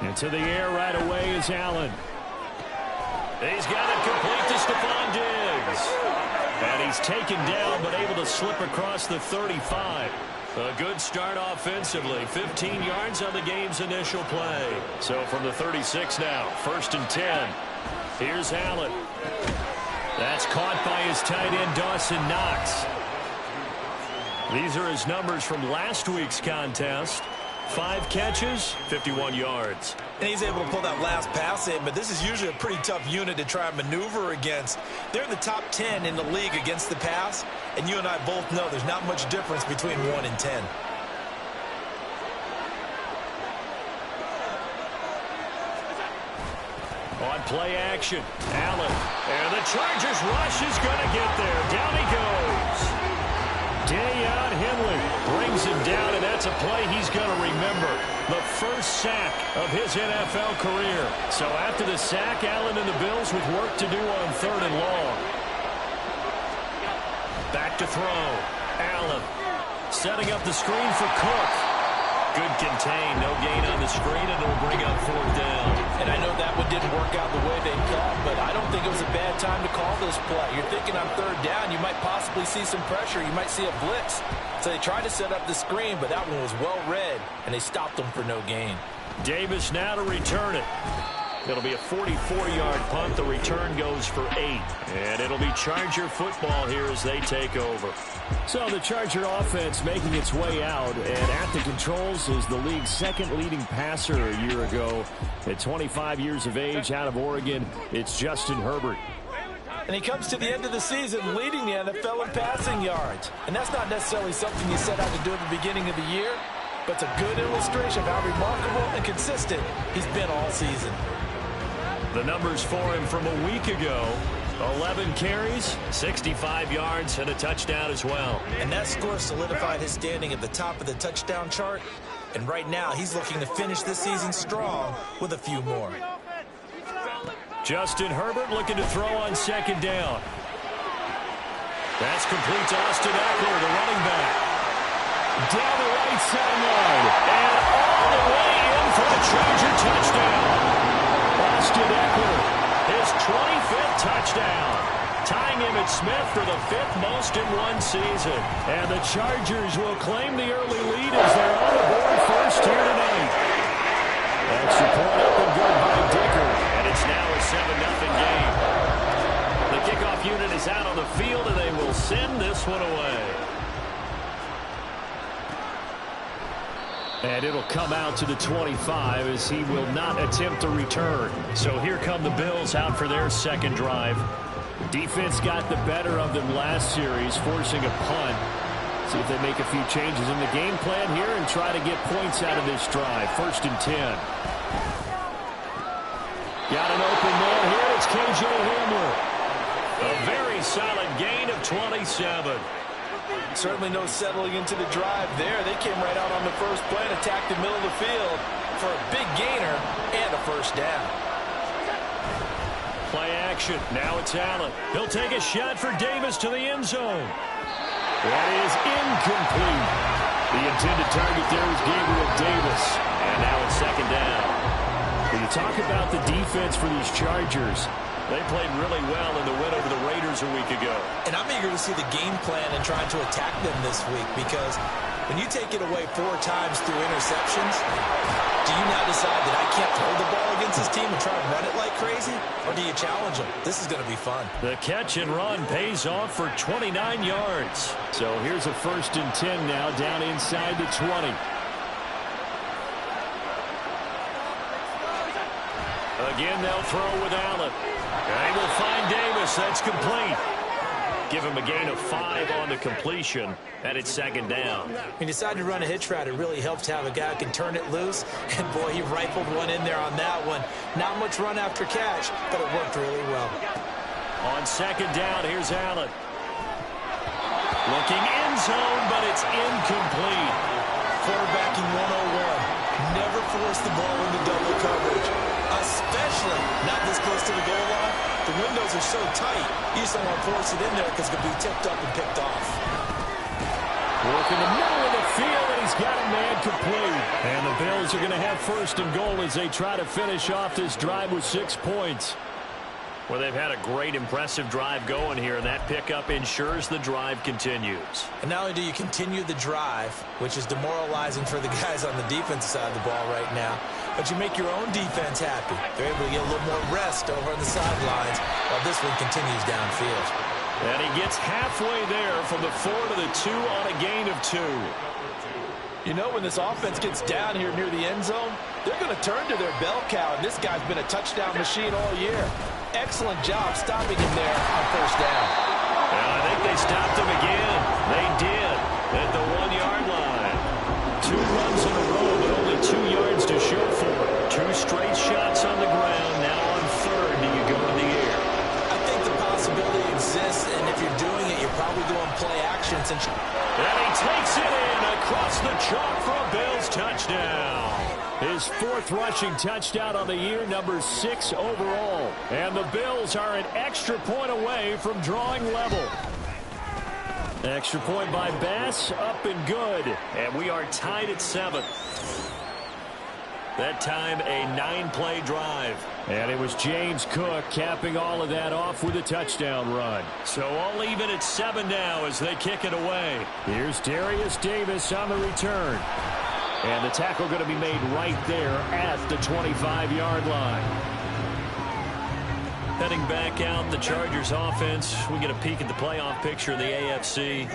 Into the air right away is Allen. He's got it complete to Stephon Diggs. And he's taken down but able to slip across the 35. A good start offensively. 15 yards on the game's initial play. So from the 36 now, 1st and 10. Here's Allen. That's caught by his tight end, Dawson Knox. These are his numbers from last week's contest. 5 catches, 51 yards. And he's able to pull that last pass in, but this is usually a pretty tough unit to try and maneuver against. They're in the top 10 in the league against the pass, and you and I both know there's not much difference between 1 and 10. On play action, Allen. And the Chargers rush is going to get there. Down he goes. Dayon Henley brings him down, and that's a play he's going to remember. The first sack of his NFL career. So after the sack, Allen and the Bills with work to do on 3rd and long. Back to throw. Allen setting up the screen for Cook. Good contain, no gain on the screen, and it'll bring up 4th down. And I know that one didn't work out the way they thought, but I don't think it was a bad time to call this play. You're thinking on 3rd down, you might possibly see some pressure. You might see a blitz. So they tried to set up the screen, but that one was well read, and they stopped them for no gain. Davis now to return it. It'll be a 44-yard punt. The return goes for 8. And it'll be Charger football here as they take over. So the Charger offense making its way out. And at the controls is the league's 2nd leading passer a year ago. At 25 years of age out of Oregon, it's Justin Herbert. And he comes to the end of the season leading the NFL in passing yards. And that's not necessarily something you set out to do at the beginning of the year. But it's a good illustration of how remarkable and consistent he's been all season. The numbers for him from a week ago: 11 carries, 65 yards, and a touchdown as well. And that score solidified his standing at the top of the touchdown chart. And right now, he's looking to finish this season strong with a few more. Justin Herbert looking to throw on 2nd down. That's complete to Austin Eckler, the running back. Down the right sideline, and all the way in for the Charger touchdown. Austin Eckler, his 25th touchdown, tying him at Smith for the 5th most in one season. And the Chargers will claim the early lead as they're on the board first here tonight. Extra point up and good by Dicker, and it's now a 7-0 game. The kickoff unit is out on the field, and they will send this one away. And it'll come out to the 25 as he will not attempt a return. So here come the Bills out for their 2nd drive. Defense got the better of them last series, forcing a punt. See if they make a few changes in the game plan here and try to get points out of this drive. 1st and 10. Got an open man here. It's K.J. Hamler. A very solid gain of 27. Certainly no settling into the drive there. They came right out on the first play and attacked the middle of the field for a big gainer and a 1st down. Play action. Now it's Allen. He'll take a shot for Davis to the end zone. That is incomplete. The intended target there was Gabriel Davis. And now it's 2nd down. When you talk about the defense for these Chargers, they played really well in the win over the Raiders a week ago. And I'm eager to see the game plan and trying to attack them this week, because when you take it away 4 times through interceptions, do you now decide that I can't throw the ball against this team and try and run it like crazy? Or do you challenge them? This is going to be fun. The catch and run pays off for 29 yards. So here's a 1st and 10 now down inside the 20. Again, they'll throw with Allen. They will find Davis. That's complete. Give him a gain of 5 on the completion, and it's 2nd down. He decided to run a hitch route. It really helps to have a guy who can turn it loose. And, boy, he rifled one in there on that one. Not much run after catch, but it worked really well. On 2nd down, here's Allen. Looking end zone, but it's incomplete. Quarterbacking 101. Never force the ball into double coverage, especially not this close to the goal line. The windows are so tight, you just don't want to force it in there because it could be tipped up and picked off. Work in the middle of the field, and he's got a man complete. And the Bills are going to have first and goal as they try to finish off this drive with 6 points. Well, they've had a great, impressive drive going here, and that pickup ensures the drive continues. And not only do you continue the drive, which is demoralizing for the guys on the defensive side of the ball right now, but you make your own defense happy. They're able to get a little more rest over on the sidelines while this one continues downfield. And he gets halfway there from the 4 to the 2 on a gain of 2. You know, when this offense gets down here near the end zone, they're going to turn to their bell cow, and this guy's been a touchdown machine all year. Excellent job stopping him there on first down. Well, I think they stopped him again. They did at the 1-yard line. 2 runs in a row, but only 2 yards to show for it. 2 straight shots on the ground. Now on third, do you go in the air? I think the possibility exists, and if you're doing it, you're probably going play action. And he takes it in across the chalk for a Bills touchdown. His 4th rushing touchdown on the year, number 6 overall. And the Bills are an extra point away from drawing level. Extra point by Bass, up and good. And we are tied at 7. That time a 9-play drive. And it was James Cook capping all of that off with a touchdown run. So all even at 7 now as they kick it away. Here's Darius Davis on the return. And the tackle going to be made right there at the 25-yard line. Heading back out, the Chargers offense. We get a peek at the playoff picture of the AFC.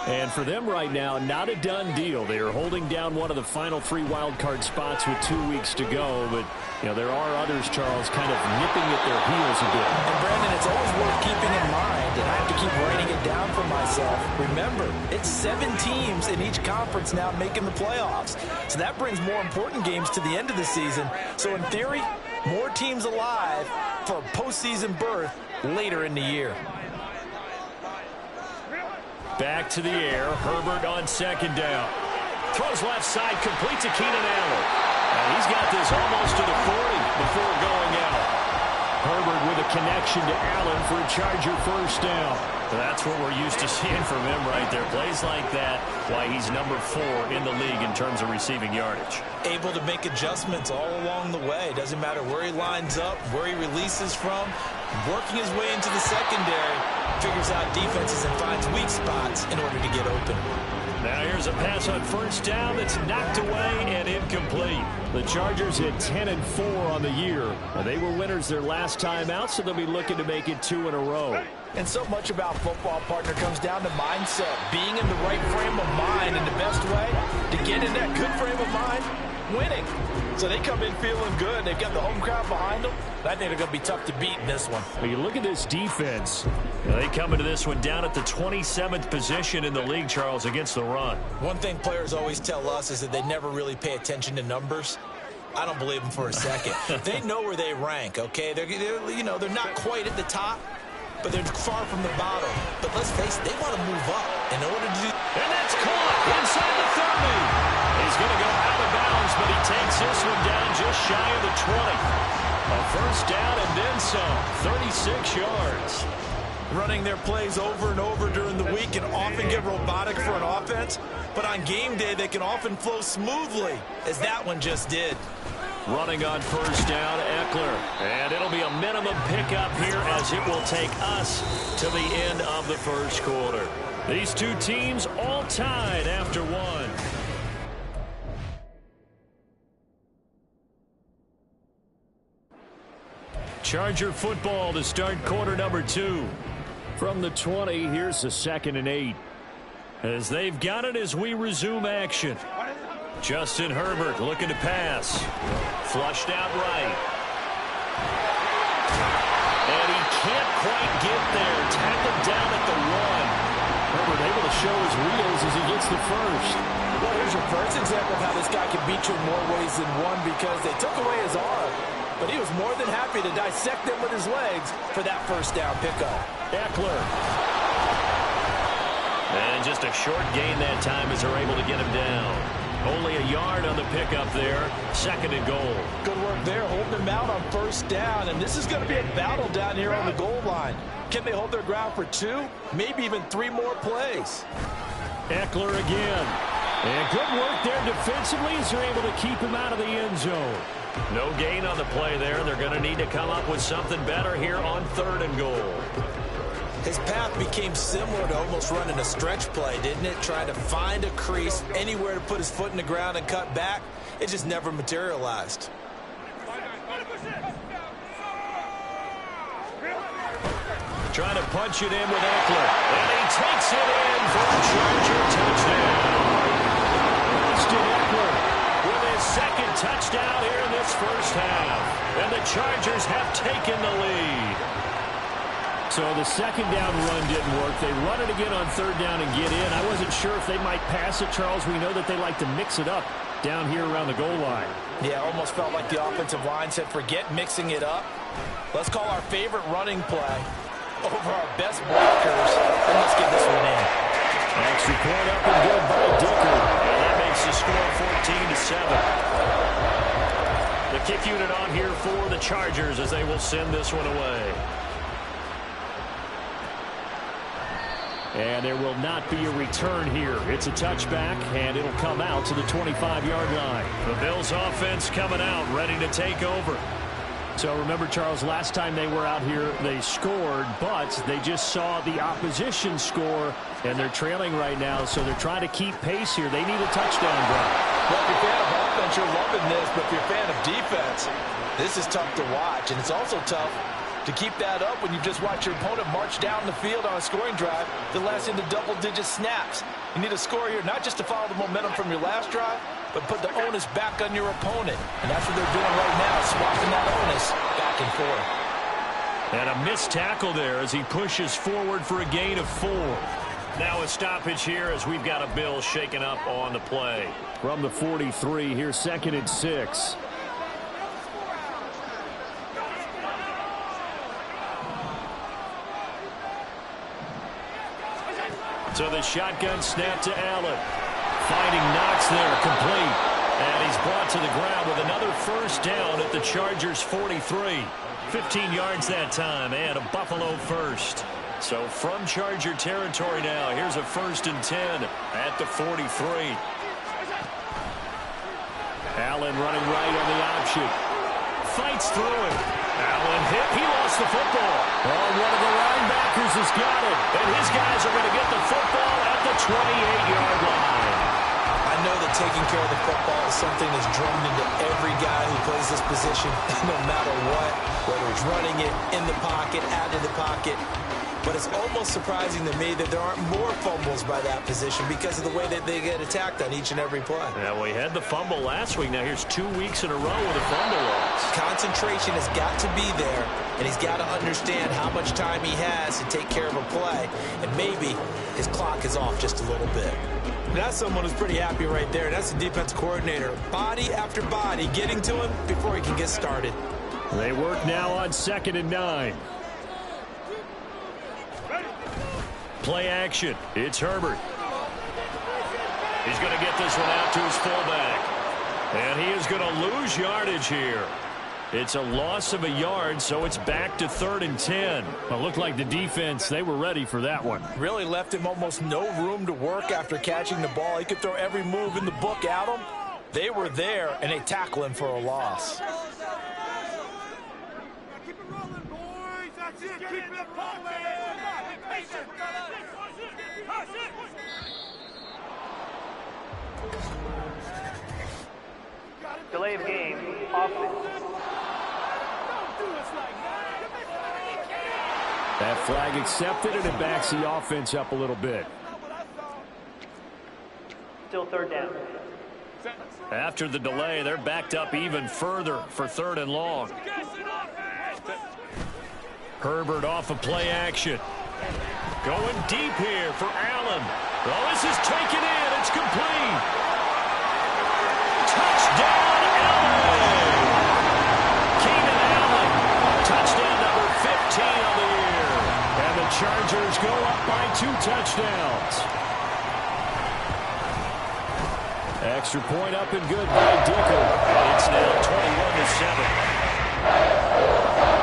And for them right now, not a done deal. They are holding down one of the final 3 wild card spots with 2 weeks to go. But, you know, there are others, Charles, kind of nipping at their heels a bit. And, Brandon, it's always worth keeping in mind, and I have to keep writing it down for myself. Remember, it's 7 teams in each conference now making the playoffs. So that brings more important games to the end of the season. So, in theory, more teams alive for a postseason berth later in the year. Back to the air. Herbert on 2nd down. Throws left side, complete to Keenan Allen. And he's got this almost to the 40 before going out. Herbert with a connection to Allen for a Charger first down. That's what we're used to seeing from him right there. Plays like that, why he's number 4 in the league in terms of receiving yardage. Able to make adjustments all along the way. Doesn't matter where he lines up, where he releases from. Working his way into the secondary. Figures out defenses and finds weak spots in order to get open. Now here's a pass on first down that's knocked away and incomplete. The Chargers hit 10-4 on the year. And they were winners their last time out, so they'll be looking to make it 2 in a row. And so much about football, partner, comes down to mindset. Being in the right frame of mind, and the best way to get in that good frame of mind, winning. So they come in feeling good. They've got the home crowd behind them. I think they're going to be tough to beat in this one. Well, you look at this defense. They come into this one down at the 27th position in the league, Charles, against the run. One thing players always tell us is that they never really pay attention to numbers. I don't believe them for a second. They know where they rank, okay? They're not quite at the top, but they're far from the bottom. But let's face it, they want to move up in order to do. And that's caught inside the 30. He's going to go out of bounds, but he takes this one down just shy of the 20. A first down and then some, 36 yards. Running their plays over and over during the week can often get robotic for an offense, but on game day they can often flow smoothly, as that one just did. Running on first down, Eckler. And it'll be a minimum pickup here as it will take us to the end of the first quarter. These two teams all tied after one. Charger football to start quarter number 2. From the 20, here's the 2nd and 8. As they've got it as we resume action. Justin Herbert looking to pass. Flushed out right. And he can't quite get there. Tackled down at the 1. Herbert able to show his wheels as he gets the first. Well, here's your first example of how this guy can beat you in more ways than one, because they took away his arm, but he was more than happy to dissect them with his legs for that first down pickup. Eckler. And just a short gain that time as they're able to get him down. Only a yard on the pickup there. 2nd and goal. Good work there, holding him out on first down, and this is going to be a battle down here on the goal line. Can they hold their ground for 2, maybe even 3 more plays? Eckler again. And good work there defensively as they're able to keep him out of the end zone. No gain on the play there. They're going to need to come up with something better here on 3rd and goal. His path became similar to almost running a stretch play, didn't it? Trying to find a crease, anywhere to put his foot in the ground and cut back. It just never materialized. Trying to punch it in with Eckler. And he takes it in for a Charger touchdown. Austin Eckler with his 2nd touchdown here in this first half. And the Chargers have taken the lead. So the 2nd down run didn't work. They run it again on 3rd down and get in. I wasn't sure if they might pass it, Charles. We know that they like to mix it up down here around the goal line. Yeah, almost felt like the offensive line said, forget mixing it up. Let's call our favorite running play over our best blockers, and let's get this one in. Extra point up and good by Dicker. And that makes the score 14-7. The kick unit on here for the Chargers as they will send this one away. And there will not be a return here. It's a touchback, and it'll come out to the 25-yard line. The Bills offense coming out, ready to take over. So remember, Charles, last time they were out here, they scored, but they just saw the opposition score, and they're trailing right now, so they're trying to keep pace here. They need a touchdown drive. Well, if you're a fan of offense, you're loving this, but if you're a fan of defense, this is tough to watch, and it's also tough to keep that up when you just watch your opponent march down the field on a scoring drive that lasts into double-digit snaps. You need a score here, not just to follow the momentum from your last drive, but put the onus back on your opponent. And that's what they're doing right now, swapping that onus back and forth. And a missed tackle there as he pushes forward for a gain of 4. Now a stoppage here as we've got a Bill shaken up on the play. From the 43, here's 2nd and 6. So the shotgun snap to Allen. Finding Knox there, complete. And he's brought to the ground with another first down at the Chargers' 43. 15 yards that time, and a Buffalo first. So from Charger territory now, here's a 1st and 10 at the 43. Allen running right on the option. Fights through it. Allen hit. He lost the football. Oh, one of the linebackers has got it. And his guys are going to get the football at the 28-yard line. I know that taking care of the football is something that's drummed into every guy who plays this position, no matter what, whether he's running it, in the pocket, out of the pocket. But it's almost surprising to me that there aren't more fumbles by that position because of the way that they get attacked on each and every play. Yeah, we had the fumble last week. Now here's 2 weeks in a row with a fumble loss. Concentration has got to be there, and he's got to understand how much time he has to take care of a play, and maybe his clock is off just a little bit. That's someone who's pretty happy right there. That's the defense coordinator. Body after body getting to him before he can get started. They work now on 2nd and 9. Play action. It's Herbert. He's going to get this one out to his fullback. And he is going to lose yardage here. It's a loss of a yard, so it's back to 3rd and 10. Well, it looked like the defense, they were ready for that one. Really left him almost no room to work after catching the ball. He could throw every move in the book at him. They were there, and they tackle him for a loss. Keep it rolling, boys. That's it. Keep it rolling. Delay of game, offense. That flag accepted, and it backs the offense up a little bit. Still 3rd down. After the delay, they're backed up even further for 3rd and long. Herbert off of play action. Going deep here for Allen. Oh, this is taken in. It's complete. Touchdown, Allen. Keenan Allen. Touchdown number 15 on the year. And the Chargers go up by 2 touchdowns. Extra point up and good by Dicker. And it's now 21-7.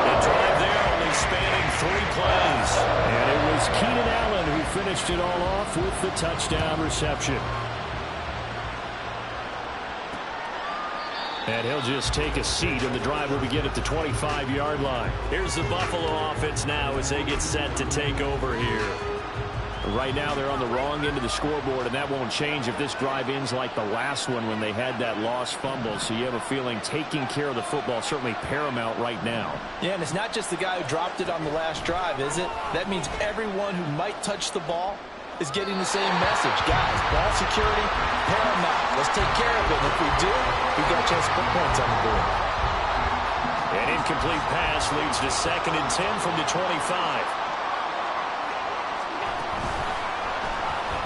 The drive there only spanning 3 plays. And it was Keenan Allen who finished it all off with the touchdown reception. And he'll just take a seat, and the drive will begin at the 25-yard line. Here's the Buffalo offense now as they get set to take over here. Right now they're on the wrong end of the scoreboard, and that won't change if this drive ends like the last one when they had that lost fumble. So you have a feeling taking care of the football certainly paramount right now. Yeah, and it's not just the guy who dropped it on the last drive, is it? That means everyone who might touch the ball is getting the same message. Guys, ball security, paramount. Let's take care of it. And if we do, we've got a chance to put points on the board. An incomplete pass leads to 2nd and 10 from the 25.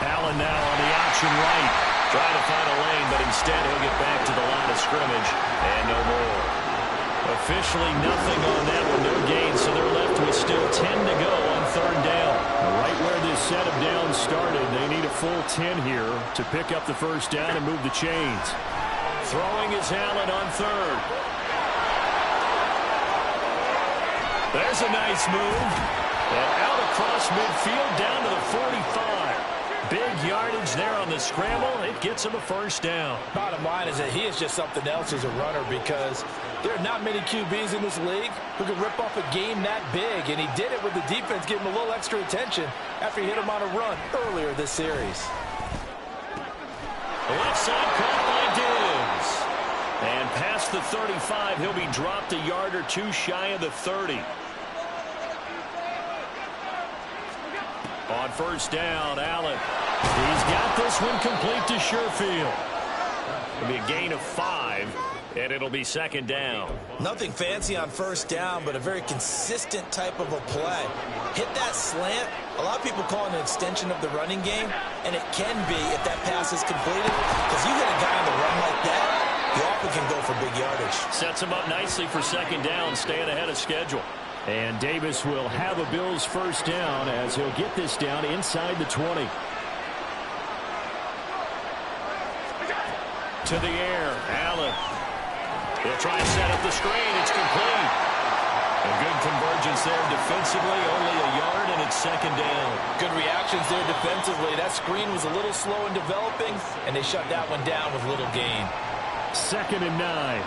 Allen now on the option right. Trying to find a lane, but instead he'll get back to the line of scrimmage. And no more. Officially nothing on that one. No gain, so they're left with still 10 to go on 3rd down. Right where this set of downs started, they need a full 10 here to pick up the first down and move the chains. Throwing is Allen on 3rd. There's a nice move. And out across midfield down to the 45. Big yardage there on the scramble. It gets him a first down. Bottom line is that he is just something else as a runner because there are not many QBs in this league who can rip off a game that big, and he did it with the defense giving him a little extra attention after he hit him on a run earlier this series. The left side caught by Diggs. And past the 35, he'll be dropped a yard or two shy of the 30. On first down, Allen. He's got this one complete to Sherfield. It'll be a gain of 5, and it'll be 2nd down. Nothing fancy on first down, but a very consistent type of a play. Hit that slant. A lot of people call it an extension of the running game, and it can be if that pass is completed. Because you hit a guy on the run like that, he often can go for big yardage. Sets him up nicely for 2nd down, staying ahead of schedule. And Davis will have a Bills first down as he'll get this down inside the 20. To the air, Allen. He'll try to set up the screen. It's complete. A good convergence there defensively, only a yard, and it's 2nd down. Good reactions there defensively. That screen was a little slow in developing, and they shut that one down with little gain. 2nd and 9.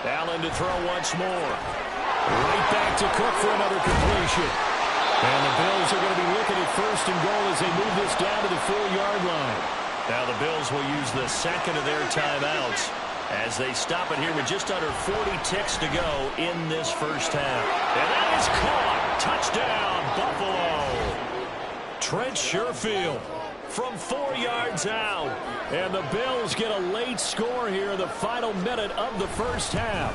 Allen to throw once more. Right back to Cook for another completion. And the Bills are going to be looking at 1st and goal as they move this down to the 4-yard line. Now the Bills will use the 2nd of their timeouts as they stop it here with just under 40 ticks to go in this first half. And that is caught. Touchdown, Buffalo. Trent Sherfield from 4 yards out. And the Bills get a late score here in the final minute of the first half.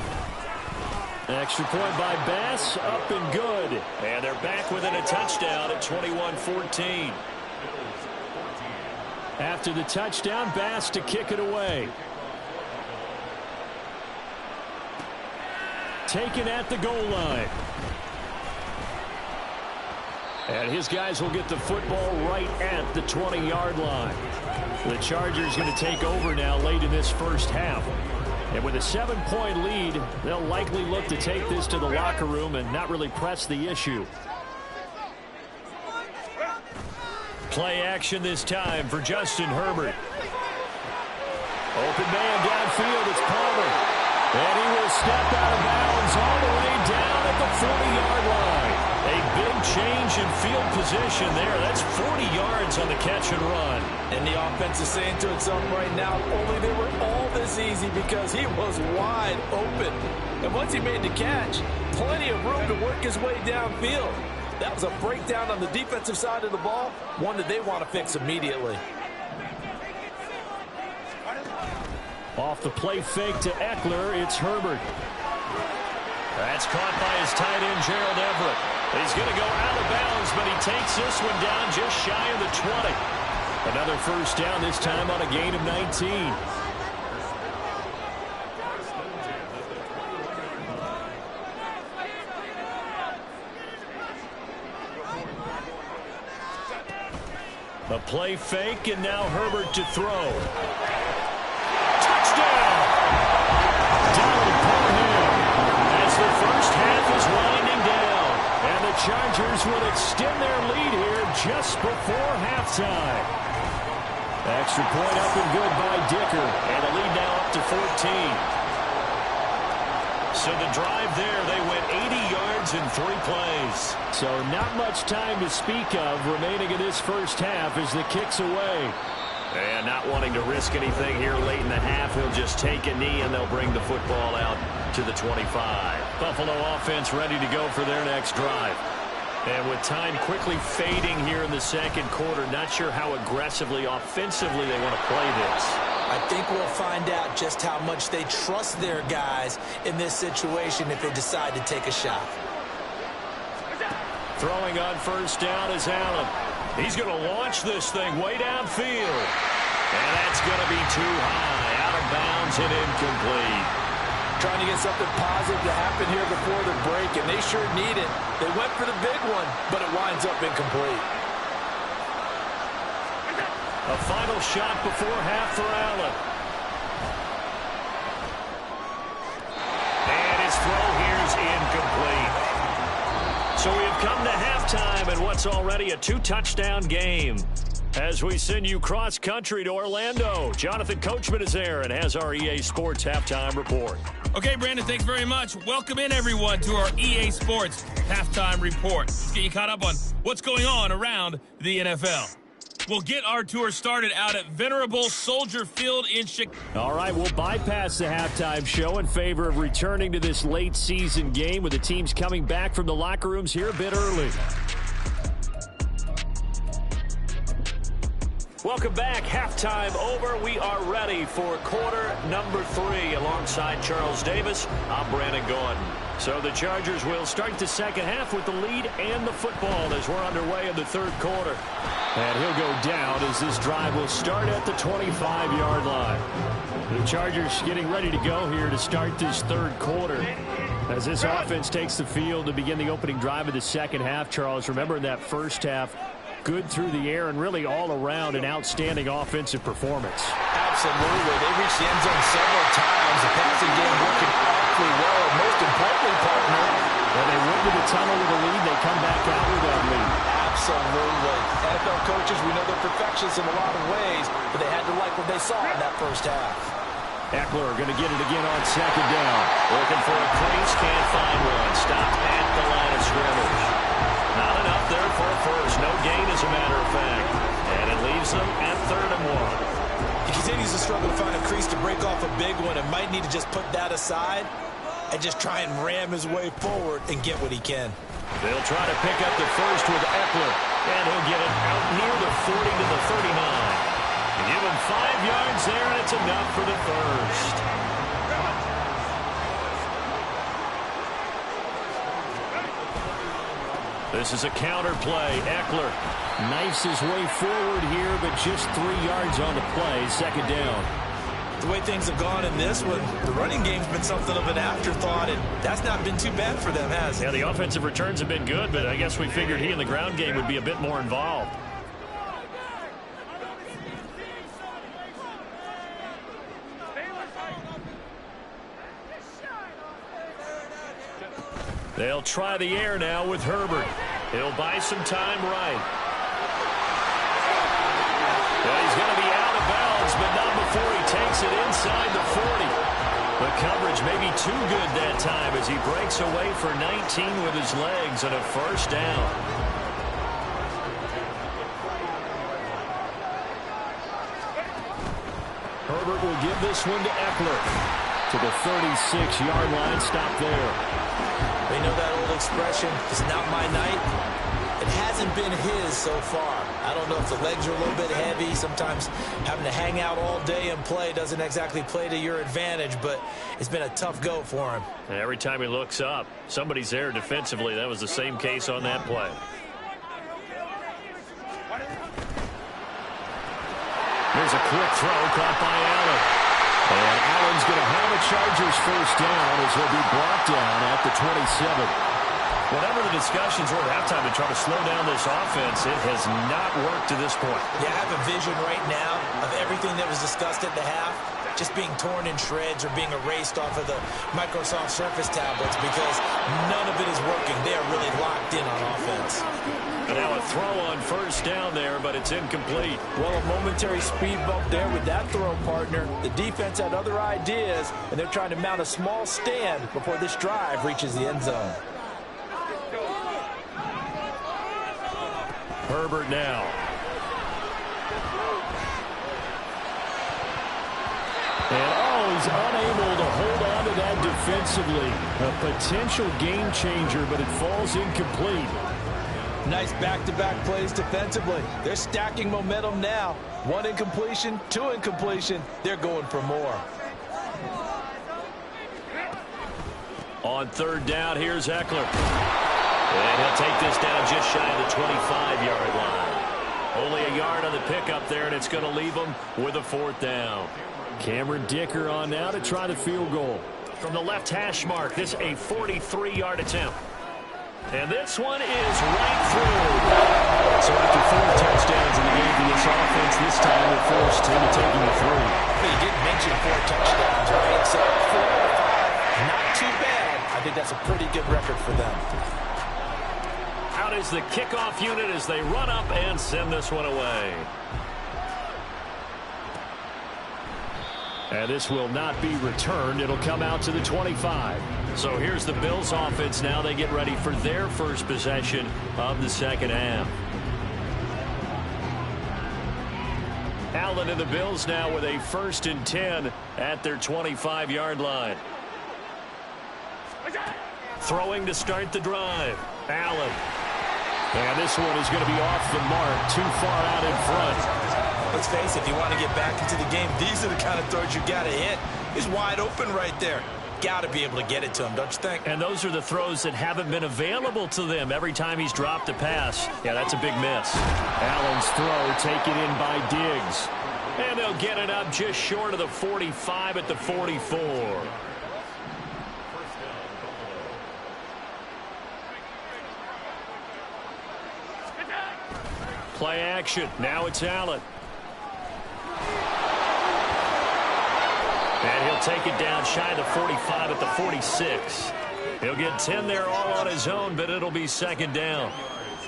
Extra point by Bass, up and good. And they're back within a touchdown at 21-14. After the touchdown, Bass to kick it away. Taken at the goal line. And his guys will get the football right at the 20-yard line. The Chargers going to take over now late in this first half. And with a 7-point lead, they'll likely look to take this to the locker room and not really press the issue. Play action this time for Justin Herbert. Open man downfield, it's Palmer. And he will step out of bounds all the way down at the 40-yard line. A big change in field position there. That's 40 yards on the catch and run. And the offense is saying to itself right now, only they were all this easy because he was wide open. And once he made the catch, plenty of room to work his way downfield. That was a breakdown on the defensive side of the ball, one that they want to fix immediately. Off the play fake to Eckler, it's Herbert. That's caught by his tight end, Gerald Everett. He's going to go out of bounds, but he takes this one down just shy of the 20. Another first down, this time on a gain of 19. A play fake, and now Herbert to throw. Touchdown! Donald Parham. just before halftime. Extra point up and good by Dicker. And the lead now up to 14. So the drive there, they went 80 yards in 3 plays. So not much time to speak of remaining in this first half as the kick's away. And not wanting to risk anything here late in the half, he'll just take a knee and they'll bring the football out to the 25. Buffalo offense ready to go for their next drive. And with time quickly fading here in the second quarter, not sure how aggressively, offensively they want to play this. I think we'll find out just how much they trust their guys in this situation if they decide to take a shot. Throwing on first down is Allen. He's going to launch this thing way downfield. And that's going to be too high. Out of bounds and incomplete. Trying to get something positive to happen here before the break, and they sure need it. They went for the big one, but it winds up incomplete. A final shot before half for Allen. And his throw here is incomplete. So we have come to halftime in what's already a 2-touchdown game. As we send you cross-country to Orlando, Jonathan Coachman is there and has our EA Sports Halftime Report. Okay, Brandon, thanks very much. Welcome in, everyone, to our EA Sports Halftime Report. Let's get you caught up on what's going on around the NFL. We'll get our tour started out at Venerable Soldier Field in Chicago. All right, we'll bypass the halftime show in favor of returning to this late-season game with the teams coming back from the locker rooms here a bit early. Welcome back. Halftime over. We are ready for quarter number 3. Alongside Charles Davis, I'm Brandon Gordon. So the Chargers will start the second half with the lead and the football as we're underway in the third quarter. And he'll go down as this drive will start at the 25-yard line. The Chargers getting ready to go here to start this third quarter. As this offense takes the field to begin the opening drive of the second half, Charles, remember in that first half, good through the air and really all around an outstanding offensive performance. Absolutely. They reached the end zone several times. The passing game working awfully well. And most importantly, partner, when they went to the tunnel with a lead, they come back out with that lead. Absolutely. NFL coaches, we know they're perfectionists in a lot of ways, but they had to like what they saw in that first half. Eckler going to get it again on second down. Looking for a crease, can't find one. Stopped at the line of scrimmage. Not enough there for a first. No gain, as a matter of fact. And it leaves them at 3rd and 1. He continues to struggle to find a crease to break off a big one and might need to just put that aside and just try and ram his way forward and get what he can. They'll try to pick up the first with Eckler. And he'll get it out near the 40 to the 39. And give him 5 yards there, and it's enough for the first. This is a counter play. Eckler knifes his way forward here, but just 3 yards on the play. Second down. The way things have gone in this one, the running game's been something of an afterthought, and that's not been too bad for them, has it? Yeah, the offensive returns have been good, but I guess we figured he in the ground game would be a bit more involved. They'll try the air now with Herbert. He'll buy some time right. Well, he's going to be out of bounds, but not before he takes it inside the 40. The coverage may be too good that time as he breaks away for 19 with his legs and a first down. Herbert will give this one to Eckler. To the 36-yard line, stop there. They know that old expression, it's not my night. It hasn't been his so far. I don't know if the legs are a little bit heavy. Sometimes having to hang out all day and play doesn't exactly play to your advantage, but it's been a tough go for him. And every time he looks up, somebody's there defensively. That was the same case on that play. There's a quick throw caught by Allen. And Allen's going to have a Chargers first down as he'll be brought down at the 27. Whatever the discussions were at halftime to try to slow down this offense, it has not worked to this point. Yeah, I have a vision right now of everything that was discussed at the half. just being torn in shreds or being erased off of the Microsoft Surface tablets because none of it is working. They are really locked in on offense. And now a throw on first down there, but it's incomplete. Well, a momentary speed bump there with that throw, partner. The defense had other ideas, and they're trying to mount a small stand before this drive reaches the end zone. Herbert now. And he's unable to hold on to that defensively. A potential game changer, but it falls incomplete. Nice back-to-back plays defensively. They're stacking momentum now. 1 incompletion, 2 incompletion. They're going for more. On third down, here's Eckler. And he'll take this down just shy of the 25-yard line. Only a yard on the pickup there, and it's going to leave him with a 4th down. Cameron Dicker on now to try the field goal. From the left hash mark, this a 43-yard attempt. And this one is right through. So after 4 touchdowns in the game for this offense, this time they're forced into taking the 3. But you did mention 4 touchdowns, right? So 4 out of 5, not too bad. I think that's a pretty good record for them. Out is the kickoff unit as they run up and send this one away. And this will not be returned. It'll come out to the 25. So here's the Bills offense now. They get ready for their first possession of the second half. Allen and the Bills now with a 1st and 10 at their 25-yard line. Throwing to start the drive. Allen. And this one is going to be off the mark. Too far out in front. Let's face it, if you want to get back into the game, these are the kind of throws you got to hit. He's wide open right there. Got to be able to get it to him, don't you think? And those are the throws that haven't been available to them every time he's dropped a pass. Yeah, that's a big miss. Allen's throw taken in by Diggs. And they'll get it up just short of the 45 at the 44. Play action. Now it's Allen. And he'll take it down shy of the 45 at the 46. He'll get 10 there all on his own, but it'll be 2nd down.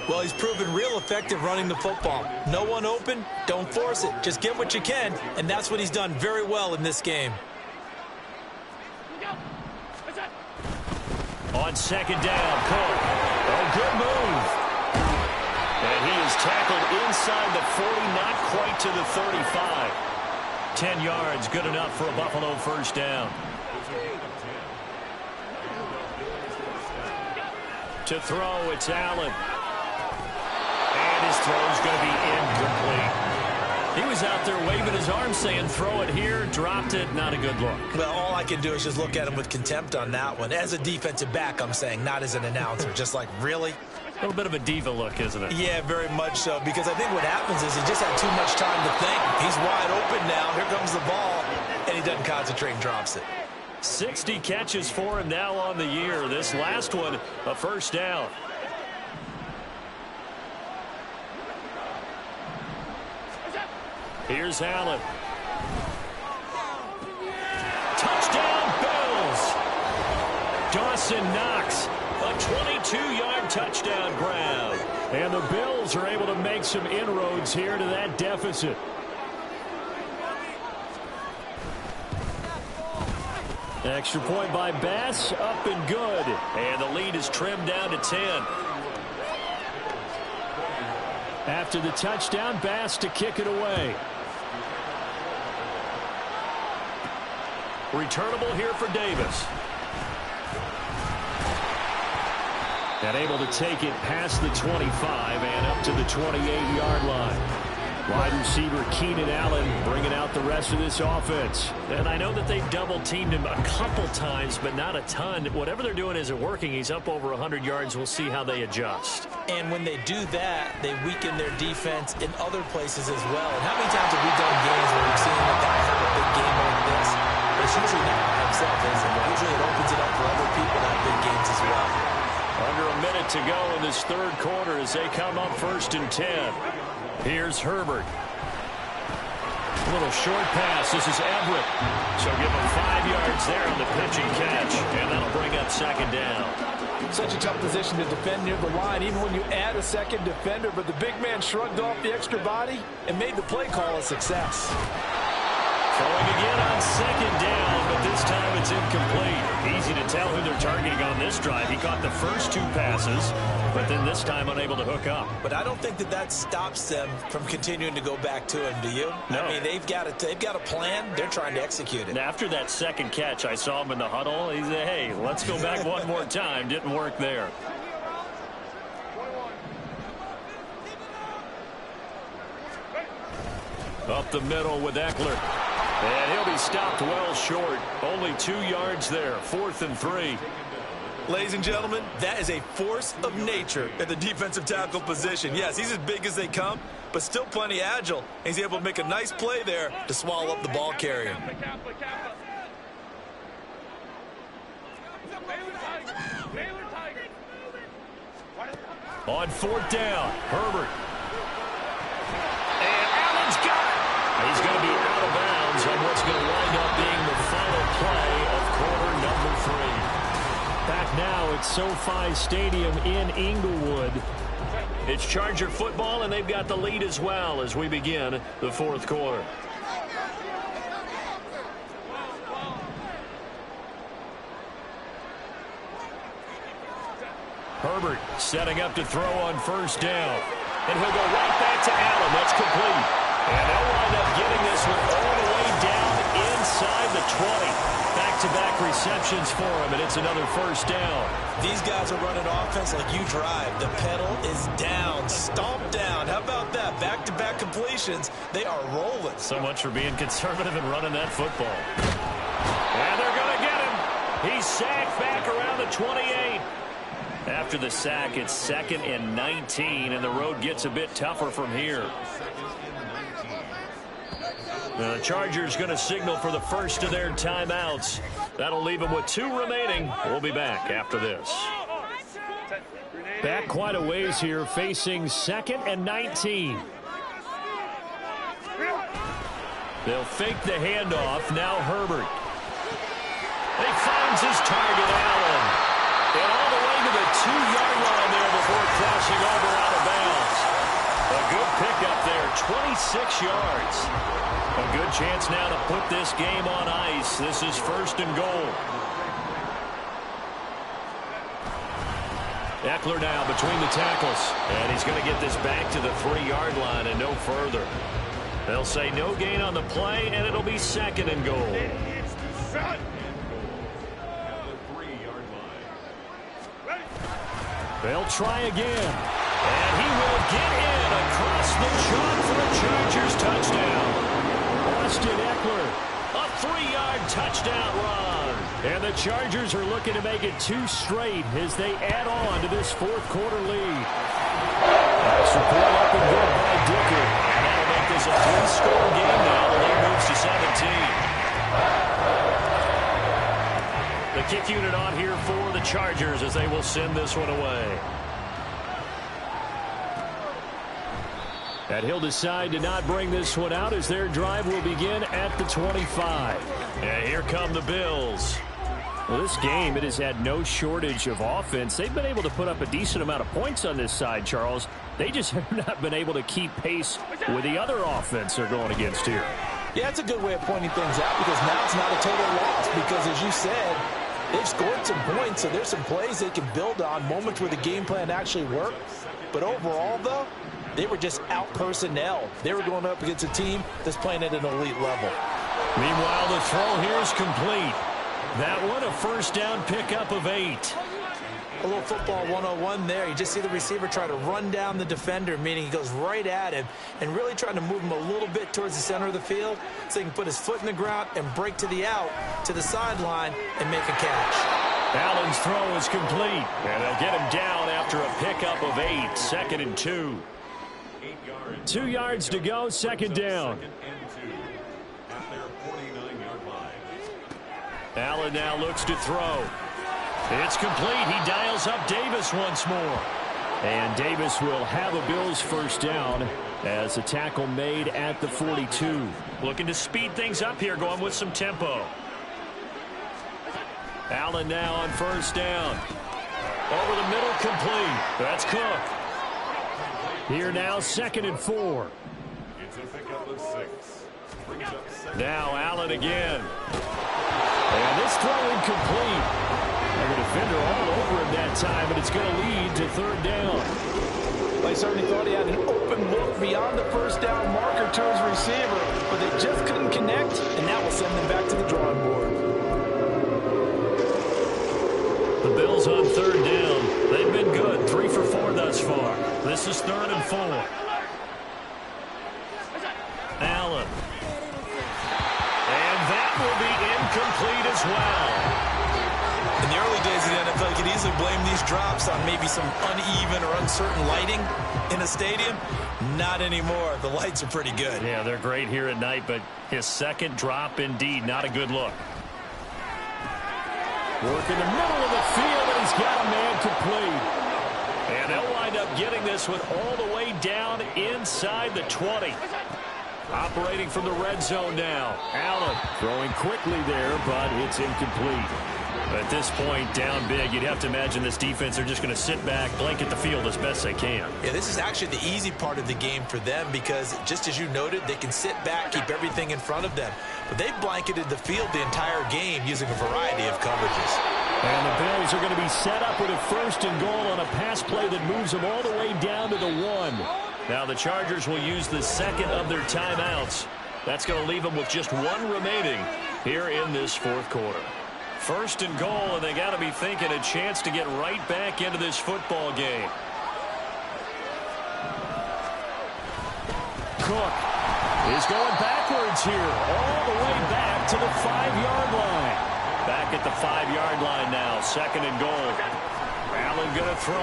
Well, he's proven real effective running the football. No one open, don't force it. Just get what you can, and that's what he's done very well in this game. On 2nd down, Cook. Oh, good move. And he is tackled inside the 40, not quite to the 35. 10 yards, good enough for a Buffalo 1st down. To throw, it's Allen. And his throw's going to be incomplete. He was out there waving his arm saying, throw it here, dropped it, not a good look. Well, all I can do is just look at him with contempt on that one. As a defensive back, I'm saying, not as an announcer. Just like, really? A little bit of a diva look, isn't it? Yeah, very much so, because I think what happens is he just had too much time to think. He's wide open now. Here comes the ball, and he doesn't concentrate and drops it. 60 catches for him now on the year. This last one, a 1st down. Here's Allen. Touchdown, Bills. Dawson Knox. A 22-yard touchdown grab. And the Bills are able to make some inroads here to that deficit. Extra point by Bass, up and good. And the lead is trimmed down to 10. After the touchdown, Bass to kick it away. Returnable here for Davis. And able to take it past the 25 and up to the 28-yard line. Wide receiver Keenan Allen bringing out the rest of this offense. And I know that they've double-teamed him a couple times, but not a ton. Whatever they're doing isn't working. He's up over 100 yards. We'll see how they adjust. And when they do that, they weaken their defense in other places as well. And how many times have we done games where we've seen a guy have a big game like this? It's usually not by himself, is it? Usually it opens it up for other people to have big games as well. Under a minute to go in this 3rd quarter as they come up 1st and 10. Here's Herbert. Little short pass. This is Everett. So give him 5 yards there on the pitch and catch. And that'll bring up second down. Such a tough position to defend near the line, even when you add a second defender. But the big man shrugged off the extra body and made the play call a success. Throwing again on second down, but this time it's incomplete. Easy to tell who they're targeting on this drive. He caught the first 2 passes, but then this time unable to hook up. But I don't think that stops them from continuing to go back to him, do you? No. I mean, they've got a plan. They're trying to execute it. And after that second catch, I saw him in the huddle. He said, hey, let's go back one more time. Didn't work there. Up the middle with Eckler. And he'll be stopped well short. Only 2 yards there. 4th and 3. Ladies and gentlemen, that is a force of nature at the defensive tackle position. Yes, he's as big as they come, but still plenty agile. He's able to make a nice play there to swallow up the ball carrier. On 4th down, Herbert. And Allen's got it. He's going to be out of bounds on what's going to wind up being the final play of quarter number 3. Back now at SoFi Stadium in Inglewood. It's Charger football, and they've got the lead as well as we begin the 4th quarter. Herbert setting up to throw on 1st down. And he'll go right back to Allen. That's complete. And they'll wind up getting this one all the way down inside the 20. Back-to-back receptions for him, and it's another 1st down. These guys are running offense like you drive. The pedal is down, stomped down. How about that? Back-to-back completions. They are rolling. So much for being conservative and running that football. And they're going to get him. He's sacked back around the 28. After the sack, it's 2nd and 19, and the road gets a bit tougher from here. The Chargers going to signal for the first of their timeouts. That'll leave them with 2 remaining. We'll be back after this. Back quite a ways here, facing 2nd and 19. They'll fake the handoff. Now Herbert. He finds his target, Allen. And all the way to the 2-yard line there before crossing over out of bounds. A good pickup there, 26 yards. A good chance now to put this game on ice. This is 1st and goal. Eckler now between the tackles. And he's going to get this back to the 3-yard line and no further. They'll say no gain on the play, and it'll be 2nd and goal. They'll try again. And he will get in across the chalk for a Chargers touchdown. Austin Eckler, a 3-yard touchdown run. And the Chargers are looking to make it 2 straight as they add on to this 4th quarter lead. That's a pull up and good by Dicker. And that'll make this a 3-score game now. The lead moves to 17. The kick unit on here for the Chargers as they will send this one away. And he'll decide to not bring this one out as their drive will begin at the 25. And here come the Bills. Well, this game, it has had no shortage of offense. They've been able to put up a decent amount of points on this side, Charles. They just have not been able to keep pace with the other offense they're going against here. Yeah, that's a good way of pointing things out because now it's not a total loss because, as you said, they've scored some points, so there's some plays they can build on, moments where the game plan actually worked. But overall, though, they were just out-personnel. They were going up against a team that's playing at an elite level. Meanwhile, the throw here is complete. That one, a 1st down pickup of 8. A little football 101 there. You just see the receiver try to run down the defender, meaning he goes right at him and really trying to move him a little bit towards the center of the field so he can put his foot in the ground and break to the out, to the sideline, and make a catch. Allen's throw is complete, and they'll get him down after a pickup of 8, 2nd and 2. 2 yards to go, 2nd down. Allen now looks to throw. It's complete. He dials up Davis once more. And Davis will have a Bills 1st down as a tackle made at the 42. Looking to speed things up here, going with some tempo. Allen now on first down. Over the middle, complete. That's Cook. Here now, 2nd and 4. Now Allen again. And this throw incomplete. And the defender all over him that time, and it's going to lead to 3rd down. They certainly thought he had an open look beyond the first down marker to his receiver, but they just couldn't connect, and that will send them back to the drawing board. The Bills on 3rd down. They've been good, 3 for 4 thus far. This is 3rd and 4. Allen. And that will be incomplete as well. In the early days of the NFL, you could easily blame these drops on maybe some uneven or uncertain lighting in a stadium. Not anymore. The lights are pretty good. Yeah, they're great here at night, but his 2nd drop, indeed, not a good look. Work in the middle of the field, and he's got a man complete. And they'll wind up getting this one all the way down inside the 20. Operating from the red zone now. Allen throwing quickly there, but it's incomplete. At this point, down big, you'd have to imagine this defense are just going to sit back, blanket the field as best they can. Yeah, this is actually the easy part of the game for them because, just as you noted, they can sit back, keep everything in front of them. But they've blanketed the field the entire game using a variety of coverages. And the Bills are going to be set up with a 1st and goal on a pass play that moves them all the way down to the 1. Now the Chargers will use the 2nd of their timeouts. That's going to leave them with just 1 remaining here in this 4th quarter. 1st and goal, and they got to be thinking a chance to get right back into this football game. Cook is going backwards here, all the way back to the 5-yard line. Back at the 5-yard line now, 2nd and goal. Allen going to throw.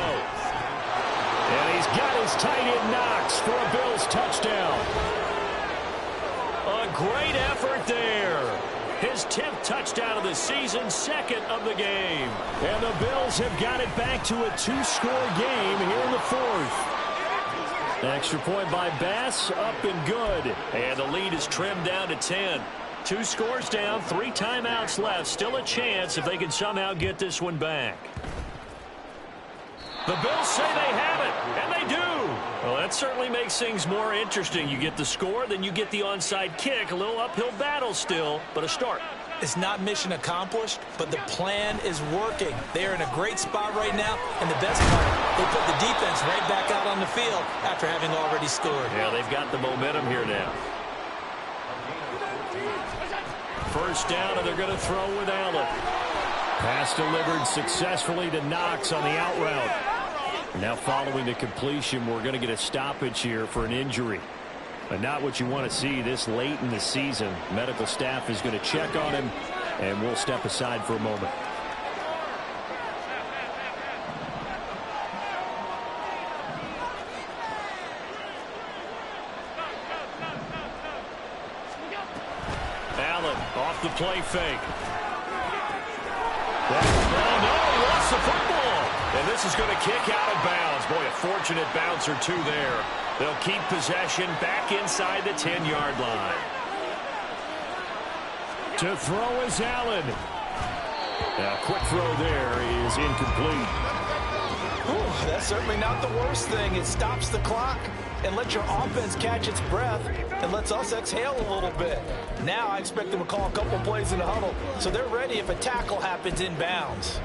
And he's got his tight end Knox for a Bills touchdown. A great effort there. His 10th touchdown of the season, 2nd of the game. And the Bills have got it back to a 2-score game here in the 4th. Extra point by Bass, up and good. And the lead is trimmed down to 10. 2 scores down, 3 timeouts left. Still a chance if they can somehow get this one back. The Bills say they have it, and they do. Well, that certainly makes things more interesting. You get the score, then you get the onside kick. A little uphill battle still, but a start. It's not mission accomplished, but the plan is working. They are in a great spot right now, and the best part, they put the defense right back out on the field after having already scored. Yeah, they've got the momentum here now. 1st down, and they're going to throw with Allen. Pass delivered successfully to Knox on the out route. Now following the completion, we're going to get a stoppage here for an injury. But not what you want to see this late in the season. Medical staff is going to check on him, and we'll step aside for a moment. Allen off the play fake. Oh, no, he lost the football. And this is going to kick out of bounds. Boy, a fortunate bounce or 2 there. They'll keep possession back inside the 10-yard line. To throw is Allen. A quick throw there is incomplete. Whew, that's certainly not the worst thing. It stops the clock and lets your offense catch its breath and lets us exhale a little bit. Now I expect them to call a couple plays in the huddle so they're ready if a tackle happens in bounds.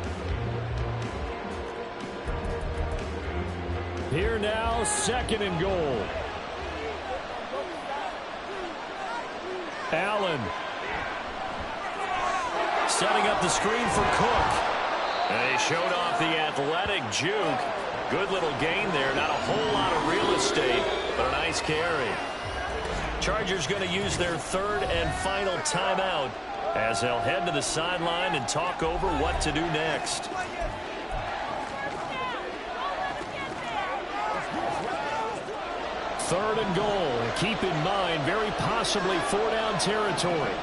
Here now, 2nd and goal. Allen setting up the screen for Cook. And he showed off the athletic juke. Good little gain there. Not a whole lot of real estate, but a nice carry. Chargers going to use their 3rd and final timeout as they'll head to the sideline and talk over what to do next. Third and goal. Keep in mind, very possibly 4-down territory.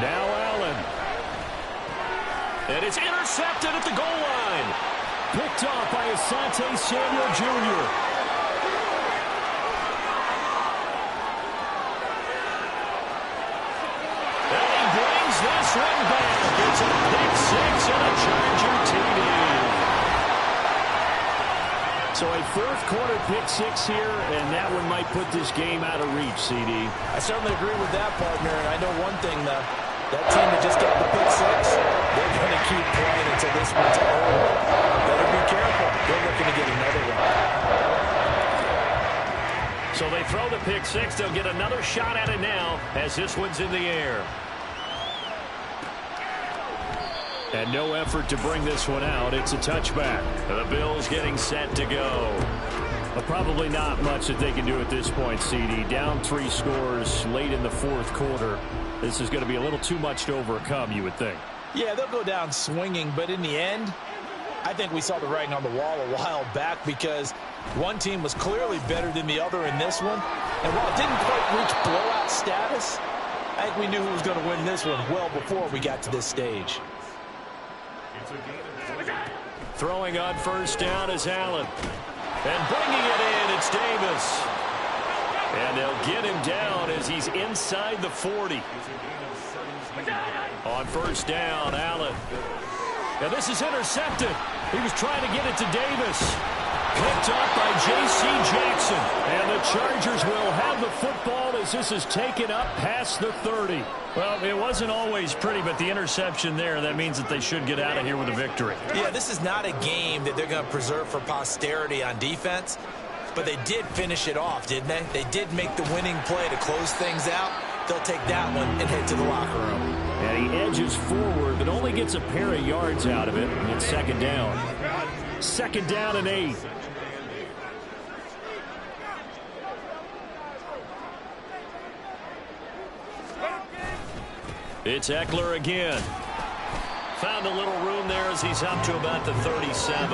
Now Allen. And it's intercepted at the goal line. Picked off by Asante Samuel Jr. So a fourth quarter pick six here, and that one might put this game out of reach, CD. I certainly agree with that, partner. And I know one thing, though. That team that just got the pick six, they're going to keep playing until this one's over. Better be careful. They're looking to get another one. So they throw the pick six. They'll get another shot at it now as this one's in the air. And no effort to bring this one out. It's a touchback. The Bills getting set to go. But probably not much that they can do at this point, CD. Down 3 scores late in the fourth quarter. This is going to be a little too much to overcome, you would think. Yeah, they'll go down swinging, but in the end, I think we saw the writing on the wall a while back because one team was clearly better than the other in this one. And while it didn't quite reach blowout status, I think we knew who was going to win this one well before we got to this stage. Throwing on first down is Allen. And bringing it in, it's Davis. And they'll get him down as he's inside the 40. On first down, Allen. And this is intercepted. He was trying to get it to Davis. Picked up by J.C. Jackson. And the Chargers will have the football as this is taken up past the 30. Well, it wasn't always pretty, but the interception there, that means that they should get out of here with a victory. Yeah, this is not a game that they're going to preserve for posterity on defense, but they did finish it off, didn't they? They did make the winning play to close things out. They'll take that one and head to the locker room. And he edges forward, but only gets a pair of yards out of it, and it's second down. Second down and 8. It's Eckler again. Found a little room there as he's up to about the 37.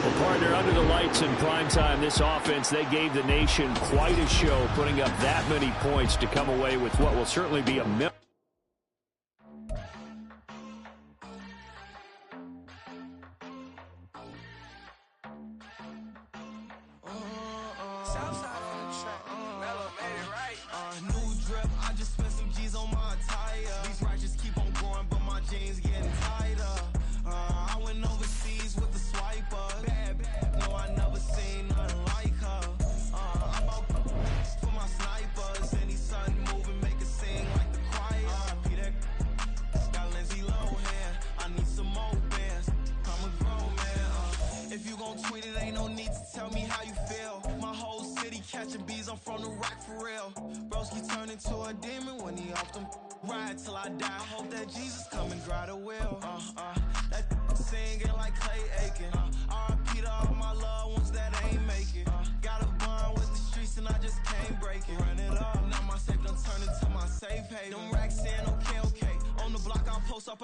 Well, partner, under the lights in primetime, this offense, they gave the nation quite a show, putting up that many points to come away with what will certainly be a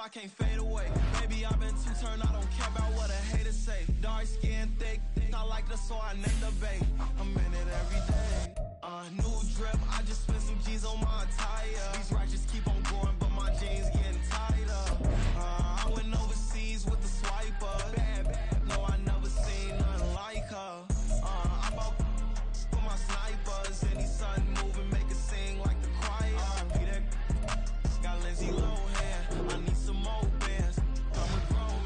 I can't fade away. Baby, I've been too turned, I don't care about what a hater say. Dark skin, thick, I like the so I named the babe. I'm in it every day. New drip, I just spent some G's on my attire. These righteous keep on growing, but my jeans getting tighter. I went overseas with the swiper. Bad, no, I never seen nothing like her. I bought for my snipers. Any sun moving, make it sing like the choir. Peter got Lindsay Lohan. I need some more bands. I'm a grown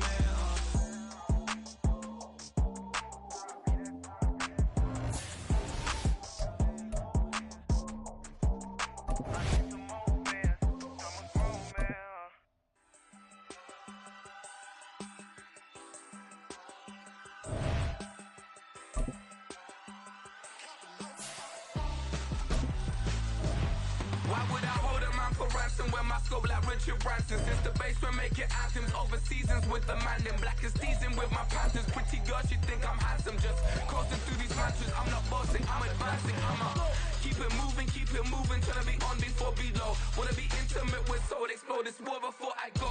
Why would I hold a man for ransom when my scope like Richard Branson? Since the basement making anthems over seasons with the man in black is teasing with my panthers. Pretty girl, she think I'm handsome. Just coasting through these mantras. I'm not bossing, I'm advancing. Keep it moving, trying to be on before below. Wanna be intimate with soul, explode this war before I go.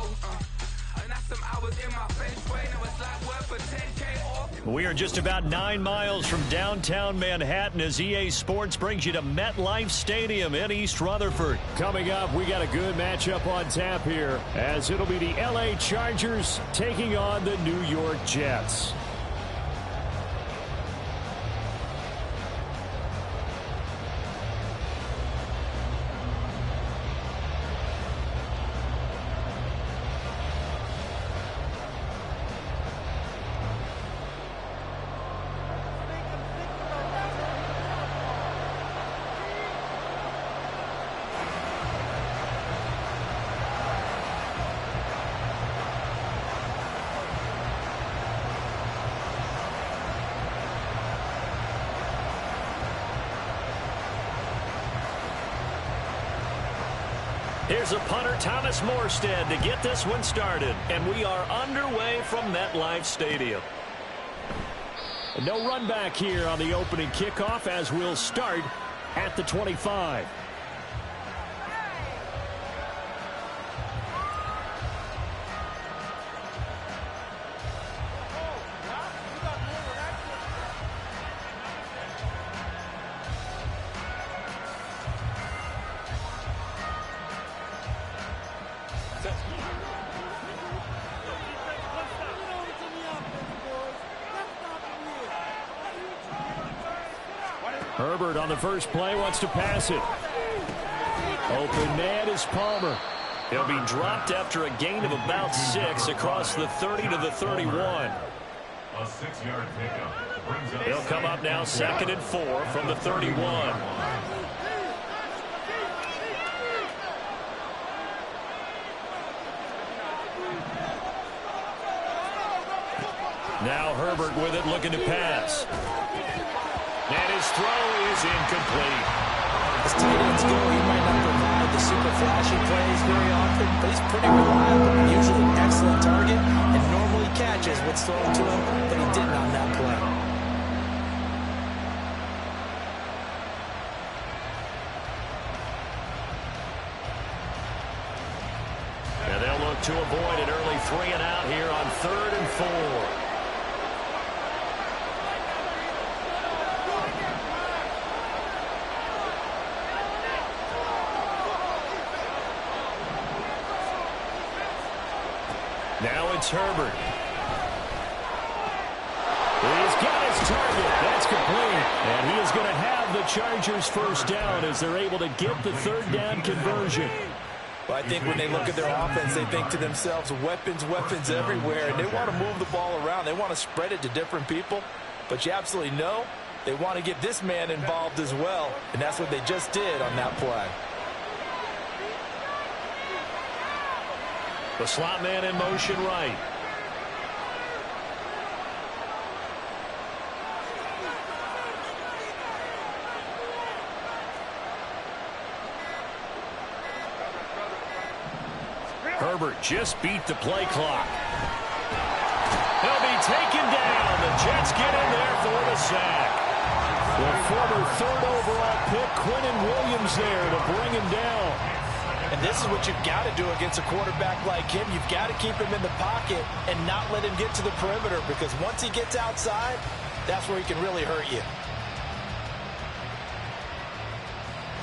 And that's some hours in my French way. Now it's like work for 10K off. We are just about 9 miles from downtown Manhattan as EA Sports brings you to MetLife Stadium in East Rutherford. Coming up, we got a good matchup on tap here as it'll be the LA Chargers taking on the New York Jets. Here's a punter, Thomas Morstead, to get this one started. And we are underway from MetLife Stadium. No run back here on the opening kickoff as we'll start at the 25. Herbert on the first play wants to pass it. Open man is Palmer. He'll be dropped after a gain of about 6 across the 30 to the 31. A 6-yard pickup. He'll come up now 2nd and 4 from the 31. Now Herbert with it, looking to pass. And his throw is incomplete. As tight ends go, he might not provide the super flashy plays very often, but he's pretty reliable. Usually an excellent target and normally catches what's thrown to him, but he didn't on that play. And they'll look to avoid an early 3 and out here on 3rd and 4. Now it's Herbert. He's got his target. That's complete. And he is going to have the Chargers first down as they're able to get the 3rd down conversion. Well, I think when they look at their offense, they think to themselves, weapons, weapons everywhere. And they want to move the ball around. They want to spread it to different people. But you absolutely know they want to get this man involved as well. And that's what they just did on that play. The slot man in motion right. Herbert just beat the play clock. He'll be taken down. The Jets get in there for the sack. The former 3rd overall pick, Quinnen Williams, there to bring him down. And this is what you've got to do against a quarterback like him. You've got to keep him in the pocket and not let him get to the perimeter, because once he gets outside, that's where he can really hurt you.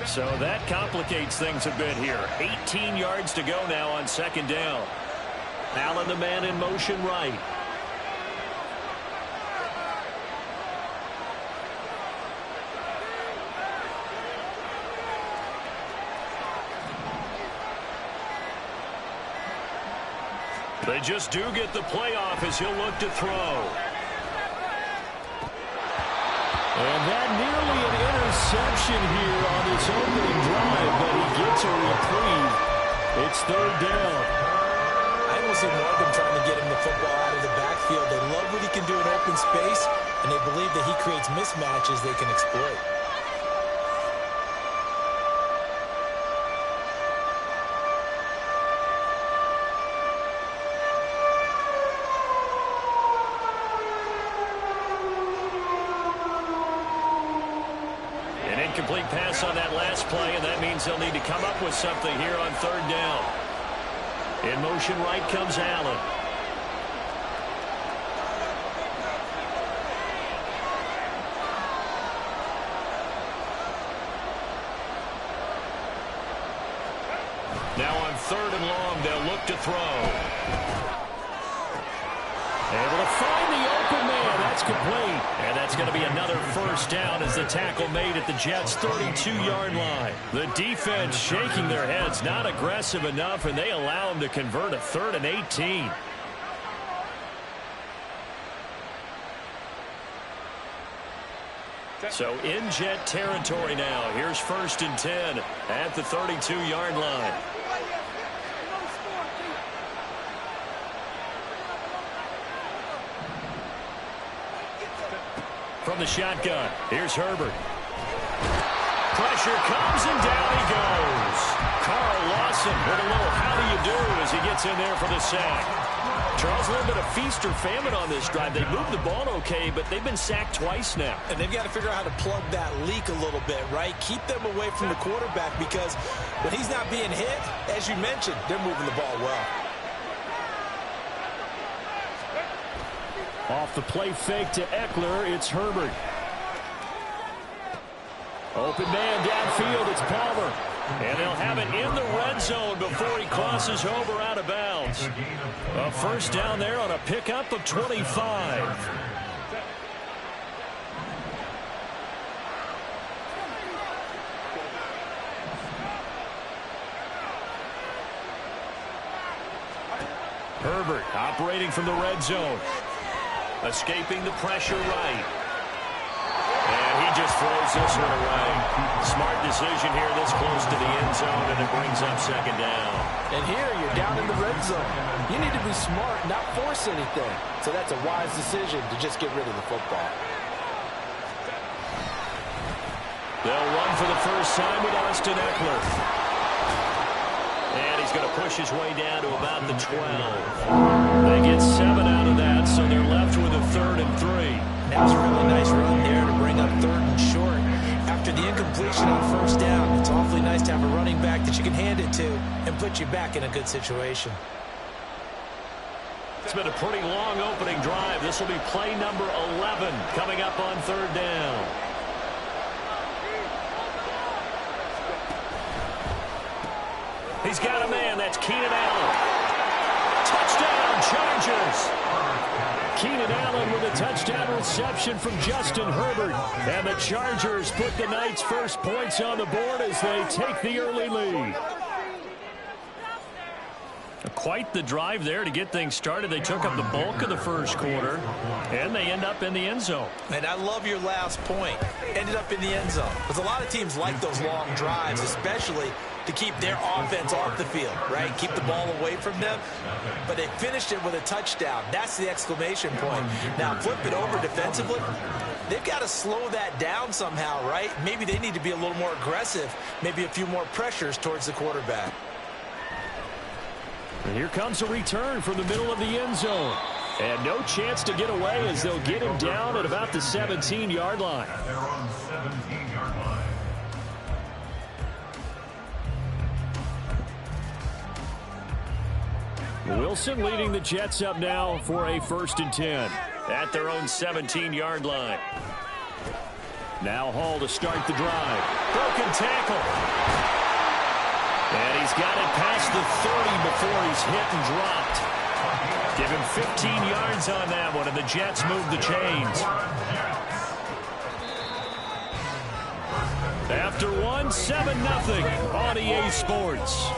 So that complicates things a bit here. 18 yards to go now on 2nd down. Allen, the man in motion right. They just do get the playoff as he'll look to throw. And that nearly an interception here on this opening drive, but he gets a reprieve. It's 3rd down. I almost see more of them trying to get him the football out of the backfield. They love what he can do in open space, and they believe that he creates mismatches they can exploit. Incomplete pass on that last play, and that means they'll need to come up with something here on 3rd down. In motion right comes Allen. Now on 3rd and long, they'll look to throw. Able to find the open man. That's complete. And that's going to be another first down as the tackle made at the Jets' 32-yard line. The defense shaking their heads, not aggressive enough, and they allow them to convert a 3rd and 18. So in Jet territory now. Here's 1st and 10 at the 32-yard line. From the shotgun, here's Herbert. Pressure comes and down he goes. Carl lost Wilson with a little how do you do as he gets in there for the sack. Charles, a little bit of feast or famine on this drive. They moved the ball okay, but they've been sacked twice now. And they've got to figure out how to plug that leak a little bit, right? Keep them away from the quarterback because when he's not being hit, as you mentioned, they're moving the ball well. Off the play fake to Eckler, it's Herbert. Open man downfield, it's Palmer. And they'll have it in the red zone before he crosses over out of bounds. A first down there on a pickup of 25. Herbert operating from the red zone. Escaping the pressure right. And he just throws this one away. Smart decision here this close to the end zone, and it brings up second down. And here you're down in the red zone. You need to be smart, not force anything. So that's a wise decision to just get rid of the football. They'll run for the first time with Austin Eckler. And he's going to push his way down to about the 12. They get 7 out of that, so they're left with a 3rd and 3. That was a really nice run there to bring up 3rd and short. After the incompletion on first down, it's awfully nice to have a running back that you can hand it to and put you back in a good situation. It's been a pretty long opening drive. This will be play number 11 coming up on 3rd down. He's got a man. That's Keenan Allen. Touchdown, Chargers. Keenan Allen with a touchdown reception from Justin Herbert. And the Chargers put the night's first points on the board as they take the early lead. Quite the drive there to get things started. They took up the bulk of the first quarter, and they end up in the end zone. And I love your last point. Ended up in the end zone. Because a lot of teams like those long drives, especially to keep their offense off the field, right? Keep the ball away from them. But they finished it with a touchdown. That's the exclamation point. Now, flip it over defensively. They've got to slow that down somehow, right? Maybe they need to be a little more aggressive. Maybe a few more pressures towards the quarterback. And here comes a return from the middle of the end zone. And no chance to get away as they'll get him down at about the 17-yard line. They're on the 17-yard line. Wilson leading the Jets up now for a 1st and 10 at their own 17-yard line. Now Hall to start the drive. Broken tackle. And he's got it past the 30 before he's hit and dropped. Give him 15 yards on that one, and the Jets move the chains. After one, 7-0 on EA Sports.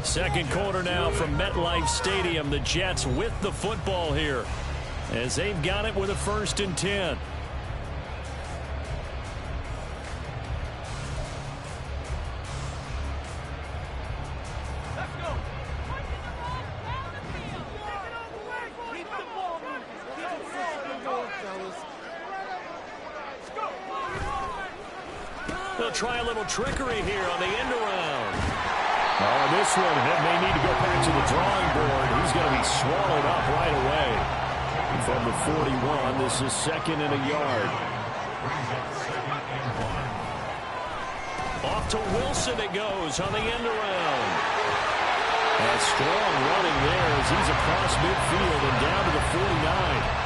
Second quarter now from MetLife Stadium. The Jets with the football here as they've got it with a 1st and 10. They'll try a little trickery here on the end around. Oh, this one, it may need to go back to the drawing board. He's going to be swallowed up right away. From the 41, this is 2nd and a yard. Off to Wilson it goes on the end around. A strong running there as he's across midfield and down to the 49.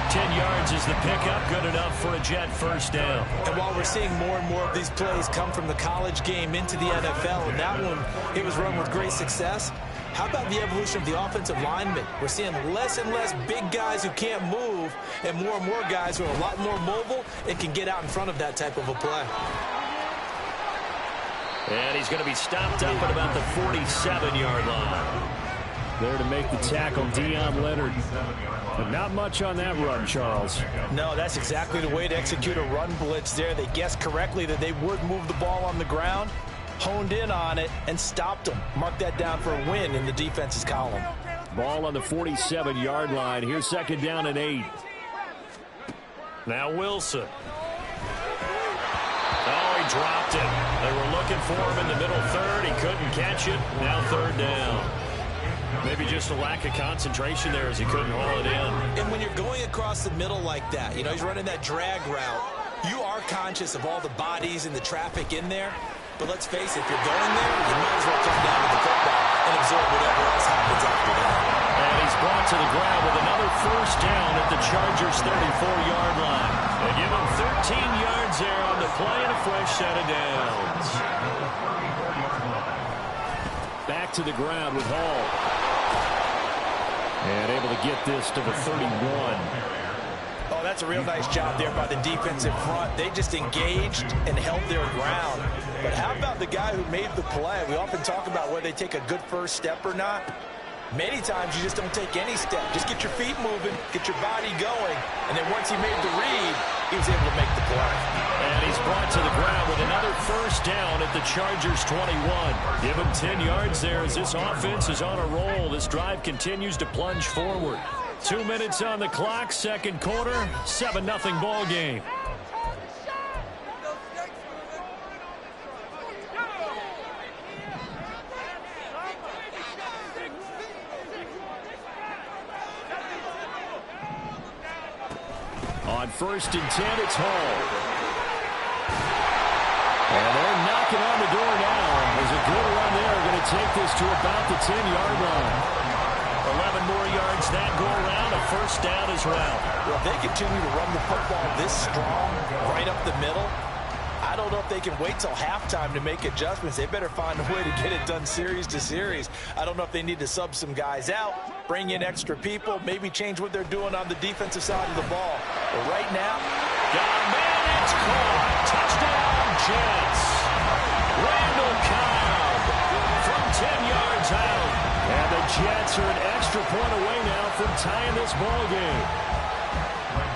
10 yards is the pickup, good enough for a Jet first down. And while we're seeing more and more of these plays come from the college game into the NFL, and that one, it was run with great success, how about the evolution of the offensive linemen? We're seeing less and less big guys who can't move and more guys who are a lot more mobile and can get out in front of that type of a play. And he's going to be stopped up at about the 47-yard line. There to make the tackle, Deion Leonard. But not much on that run, Charles. No, that's exactly the way to execute a run blitz there. They guessed correctly that they would move the ball on the ground, honed in on it, and stopped them. Mark that down for a win in the defense's column. Ball on the 47-yard line. Here's 2nd down and 8. Now Wilson. Oh, he dropped it. They were looking for him in the middle third. He couldn't catch it. Now third down. Maybe just a lack of concentration there as he couldn't haul it in. And when you're going across the middle like that, you know, he's running that drag route, you are conscious of all the bodies and the traffic in there. But let's face it, if you're going there, you might as well come down with the football and absorb whatever else happens after that. And he's brought to the ground with another first down at the Chargers' 34-yard line. They give him 13 yards there on the play and a fresh set of downs. Back to the ground with Hall. And able to get this to the 31. Oh, that's a real nice job there by the defensive front. They just engaged and held their ground. But how about the guy who made the play? We often talk about whether they take a good first step or not. Many times you just don't take any step. Just get your feet moving, get your body going, and then once he made the read, he was able to make the play. And he's brought to the ground with another first down at the Chargers' 21. Give him 10 yards there as this offense is on a roll. This drive continues to plunge forward. 2 minutes on the clock, second quarter, 7-0 ball game. On 1st and 10, it's Hall. And they're knocking on the door now. There's a good run there. Going to take this to about the 10-yard line. 11 more yards that go around. A first down as well. Well, if they continue to run the football this strong, right up the middle, I don't know if they can wait till halftime to make adjustments. They better find a way to get it done series to series. I don't know if they need to sub some guys out, bring in extra people, maybe change what they're doing on the defensive side of the ball. But right now, got a man, it's caught. Touchdown, Jets. Randall Cobb from 10 yards out. And the Jets are an extra point away now from tying this ball game.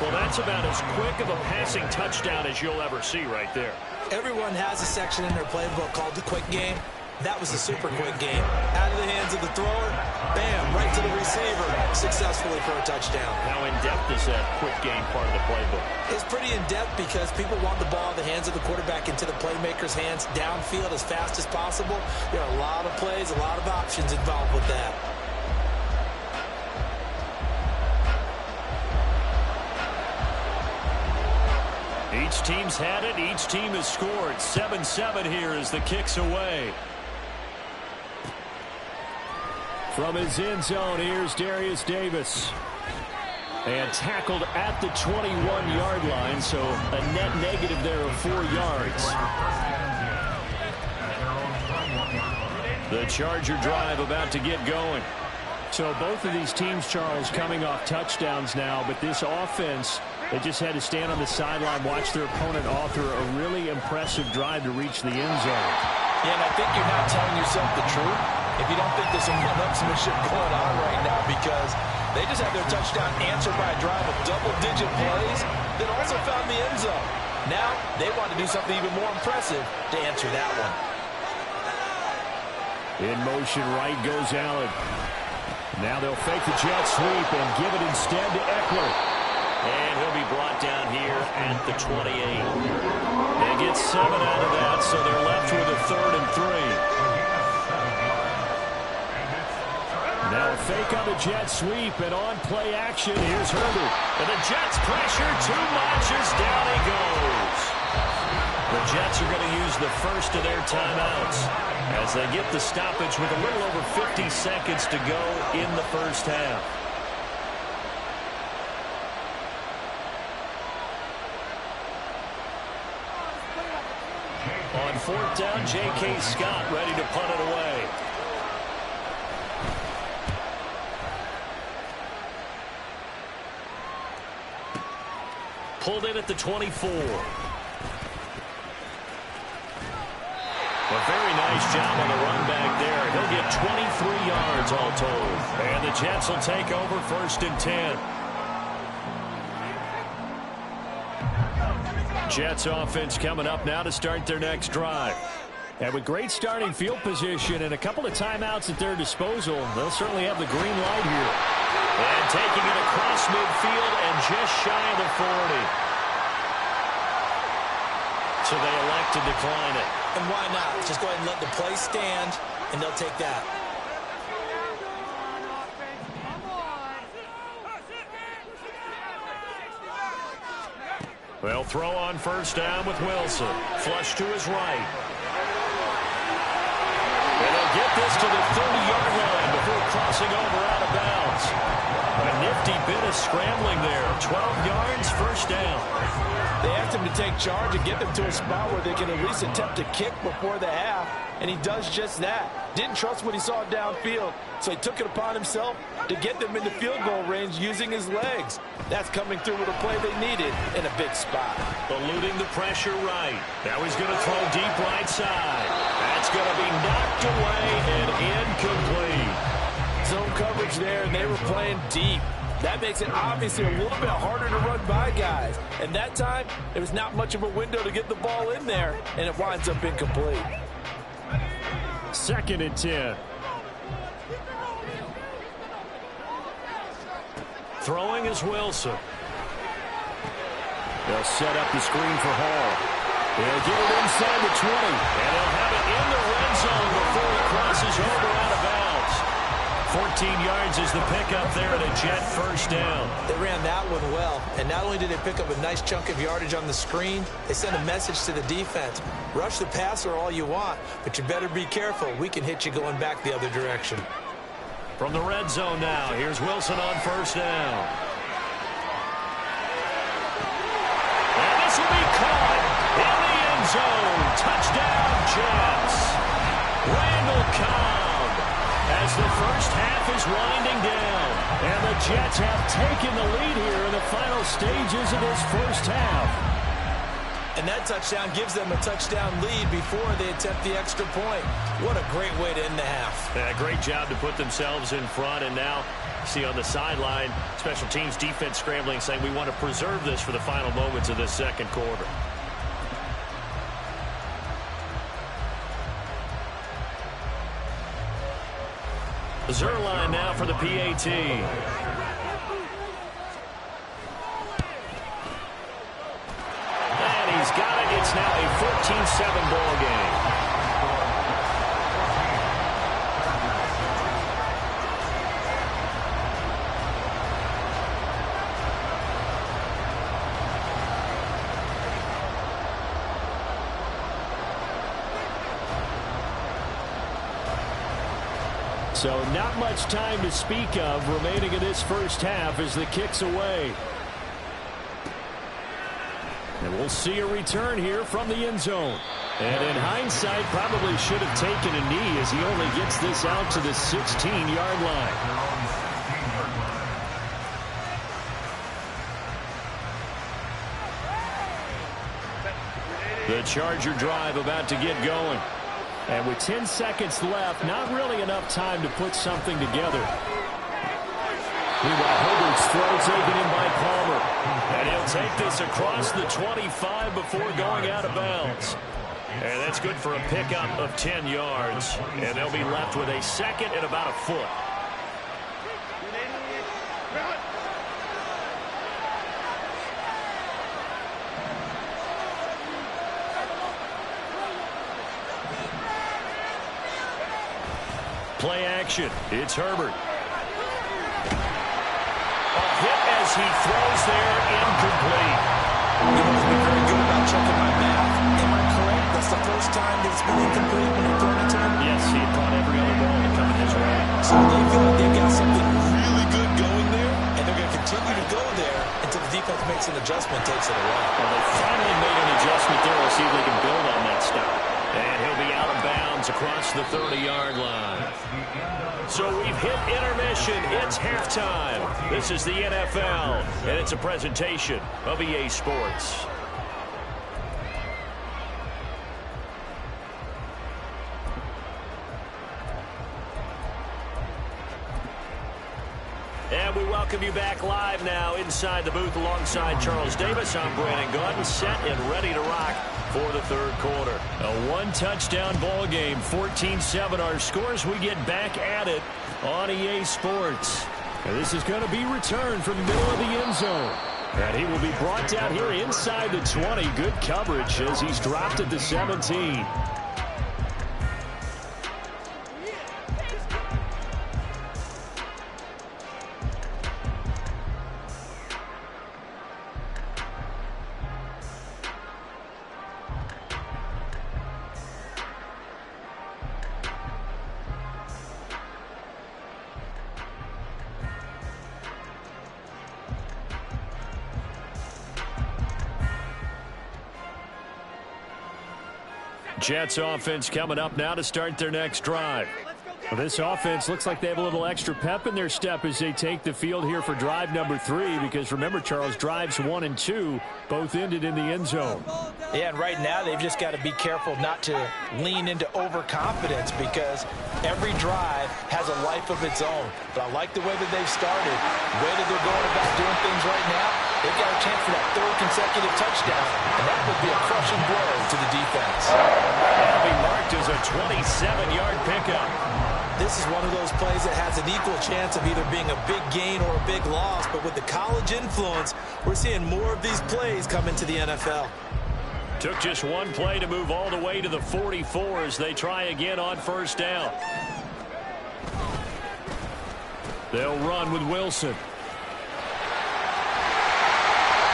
Well, that's about as quick of a passing touchdown as you'll ever see right there. Everyone has a section in their playbook called the quick game. That was a super quick game. Out of the hands of the thrower, bam, right to the receiver, successfully for a touchdown. How in-depth is that quick game part of the playbook? It's pretty in-depth because people want the ball in the hands of the quarterback into the playmaker's hands downfield as fast as possible. There are a lot of plays, a lot of options involved with that. Each team's had it. Each team has scored. 7-7 here as the kick's away. From his end zone, here's Darius Davis. And tackled at the 21-yard line, so a net negative there of 4 yards. The Charger drive about to get going. So both of these teams, Charles, coming off touchdowns now, but this offense, they just had to stand on the sideline, watch their opponent author a really impressive drive to reach the end zone. Yeah, and I think you're not telling yourself the truth if you don't think there's some one-upsmanship going on right now, because they just had their touchdown answered by a drive of double-digit plays that also found the end zone. Now they want to do something even more impressive to answer that one. In motion, right goes Allen. Now they'll fake the jet sweep and give it instead to Eckler. And he'll be brought down here at the 28. They get 7 out of that, so they're left with a 3rd and 3. Now a fake on the jet sweep and on play action. Here's Herbert. And the Jets pressure too much as down he goes. The Jets are going to use the first of their timeouts as they get the stoppage with a little over 50 seconds to go in the first half. On 4th down, J.K. Scott ready to punt it away. Pulled in at the 24. A very nice job on the run back there. He'll get 23 yards all told. And the Jets will take over 1st and 10. Jets offense coming up now to start their next drive. And with great starting field position and a couple of timeouts at their disposal, they'll certainly have the green light here. And taking it across midfield and just shy of the 40. So they elect to decline it. And why not? Just go ahead and let the play stand, and they'll take that. They'll throw on first down with Wilson. Flush to his right. And they'll get this to the 30-yard line before crossing over out of bounds. A nifty bit of scrambling there. 12 yards, first down. They asked him to take charge and get them to a spot where they can at least attempt a kick before the half, and he does just that. Didn't trust what he saw downfield, so he took it upon himself to get them into field goal range using his legs. That's coming through with a play they needed in a big spot. Eluding the pressure right. Now he's going to throw deep right side. That's going to be knocked away and incomplete. Zone coverage there, and they were playing deep. That makes it obviously a little bit harder to run by guys. And that time, there was not much of a window to get the ball in there, and it winds up incomplete. 2nd and 10. Throwing is Wilson. They'll set up the screen for Hall. They'll get it inside the 20, and they'll have it in the red zone before it crosses over out of bounds. 14 yards is the pickup there at a Jet first down. They ran that one well, and not only did they pick up a nice chunk of yardage on the screen, they sent a message to the defense. Rush the passer all you want, but you better be careful. We can hit you going back the other direction. From the red zone now, here's Wilson on first down. And this will be caught in the end zone. Touchdown, Jets. Randall Cobb. As the first half is winding down. And the Jets have taken the lead here in the final stages of this first half. And that touchdown gives them a touchdown lead before they attempt the extra point. What a great way to end the half. Yeah, great job to put themselves in front. And now, see on the sideline, special teams defense scrambling, saying we want to preserve this for the final moments of this second quarter. Zerline now for the PAT. And he's got it. It's now a 14-7 ball game. So not much time to speak of remaining in this first half as the kick's away. And we'll see a return here from the end zone. And in hindsight, probably should have taken a knee as he only gets this out to the 16-yard line. The Charger drive about to get going. And with 10 seconds left, not really enough time to put something together. Meanwhile, Herbert's throw taken in by Palmer. And he'll take this across the 25 before going out of bounds. And that's good for a pickup of 10 yards. And they'll be left with a second and about a foot. Play action. It's Herbert. A hit as he throws there, incomplete. He must be very good about checking my math. Am I correct? That's the first time that it's been incomplete when they're throwing it to him? Yes, he caught every other ball that coming his way. So they feel like they've got something really good going there, and they're going to continue to go there until the defense makes an adjustment, takes it away. Well, they finally made an adjustment there. We'll see if they can build on that stop. And he'll be out of bounds across the 30-yard line. So we've hit intermission. It's halftime. This is the NFL, and it's a presentation of EA Sports. And we welcome you back live now inside the booth alongside Charles Davis. I'm Brandon Gaudin, set and ready to rock for the third quarter. A one-touchdown ball game, 14-7 our scores. We get back at it on EA Sports. And this is going to be returned from the middle of the end zone. And he will be brought down here inside the 20. Good coverage as he's dropped at the 17. Jets offense coming up now to start their next drive. Well, this offense looks like they have a little extra pep in their step as they take the field here for drive number 3, because remember, Charles, drives 1 and 2 both ended in the end zone. Yeah, and right now they've just got to be careful not to lean into overconfidence, because every drive has a life of its own. But I like the way that they've started, the way that they're going about doing things right now. They've got a chance for that 3rd consecutive touchdown, and that would be a crushing blow to the defense. That'll be marked as a 27-yard pickup. This is one of those plays that has an equal chance of either being a big gain or a big loss, but with the college influence, we're seeing more of these plays come into the NFL. Took just one play to move all the way to the 44 as they try again on first down. They'll run with Wilson.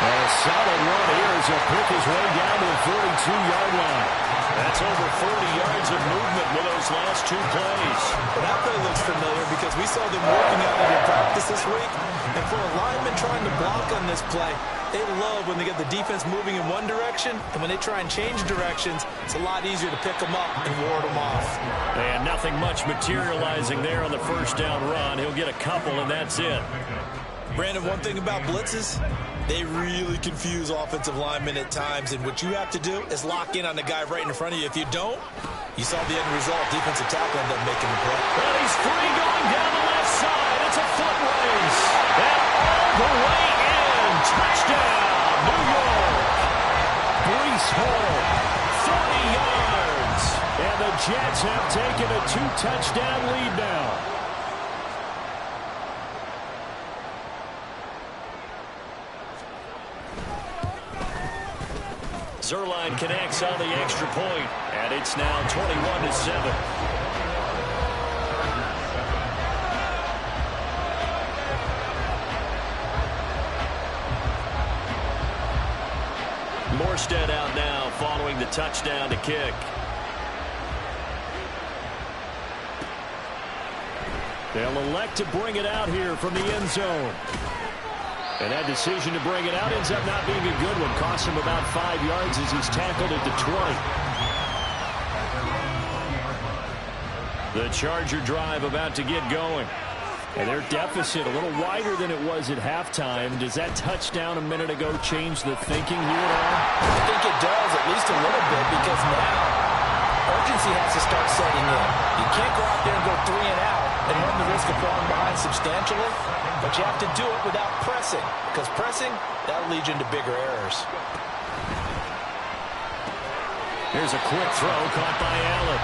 And a solid run here as he'll pick his way down to the 42-yard line. That's over 40 yards of movement with those last 2 plays. Well, that play looks familiar because we saw them working on it in practice this week. And for a lineman trying to block on this play, they love when they get the defense moving in one direction, and when they try and change directions, it's a lot easier to pick them up and ward them off. And nothing much materializing there on the first down run. He'll get a couple, and that's it. Brandon, one thing about blitzes, they really confuse offensive linemen at times, and what you have to do is lock in on the guy right in front of you. If you don't, you saw the end result. Defensive tackle ended up making the play. Well, he's free going down the left side. It's a foot race. And all the way in. Touchdown, New York. Breece Hall, 30 yards. And the Jets have taken a 2-touchdown lead now. Zerline connects on the extra point, and it's now 21-7. Morstead out now following the touchdown to kick. They'll elect to bring it out here from the end zone. And that decision to bring it out ends up not being a good one. Costs him about 5 yards as he's tackled at the 20. The Charger drive about to get going. And their deficit a little wider than it was at halftime. Does that touchdown a minute ago change the thinking here at all? I think it does, at least a little bit, because now urgency has to start setting in. You can't go out there and go 3 and out and run the risk of falling behind substantially, but you have to do it without pressing, because pressing, that'll lead you into bigger errors. Here's a quick throw caught by Allen.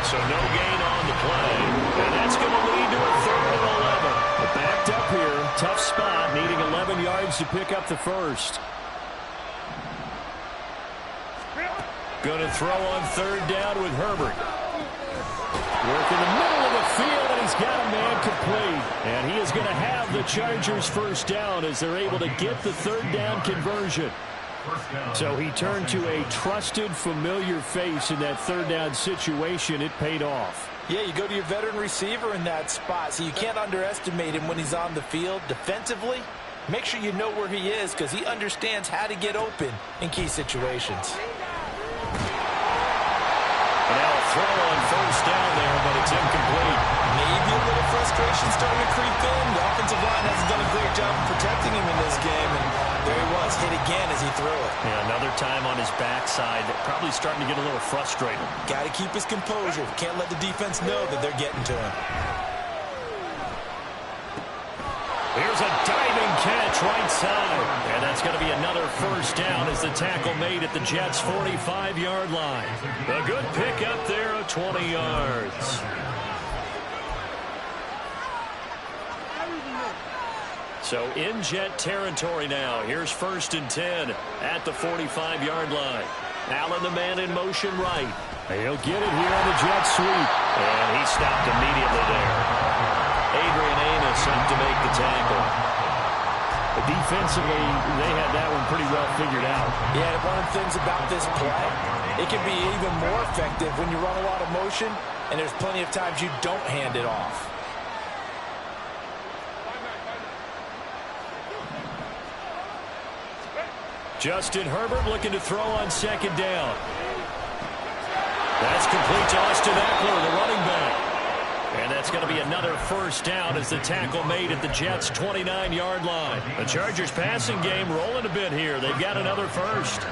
So no gain on the play, and that's going to lead to a 3rd and 11. But backed up here, tough spot, needing 11 yards to pick up the first. Going to throw on 3rd down with Herbert. Work in the middle of the field, and he's got a man complete. And he is going to have the Chargers first down as they're able to get the 3rd down conversion. So he turned to a trusted, familiar face in that 3rd down situation. It paid off. Yeah, you go to your veteran receiver in that spot, so you can't underestimate him when he's on the field. Defensively, make sure you know where he is, because he understands how to get open in key situations. Now a throw on first down there, but it's incomplete. Maybe a little frustration starting to creep in. The offensive line hasn't done a great job of protecting him in this game, and there he was, hit again as he threw it. Yeah, another time on his backside, probably starting to get a little frustrated. Got to keep his composure. Can't let the defense know that they're getting to him. Here's a diving catch right side. And that's going to be another first down as the tackle made at the Jets' 45-yard line. A good pick up there of 20 yards. So in Jet territory now. Here's 1st and 10 at the 45-yard line. Allen, the man in motion right. He'll get it here on the jet sweep. And he stopped immediately there. Adrian Amos up to make the tackle. But defensively, they had that one pretty well figured out. Yeah, one of the things about this play, it can be even more effective when you run a lot of motion, and there's plenty of times you don't hand it off. Justin Herbert looking to throw on 2nd down. That's complete to Austin Eckler, the running back. And that's going to be another 1st down as the tackle made at the Jets' 29-yard line. The Chargers passing game rolling a bit here. They've got another 1st.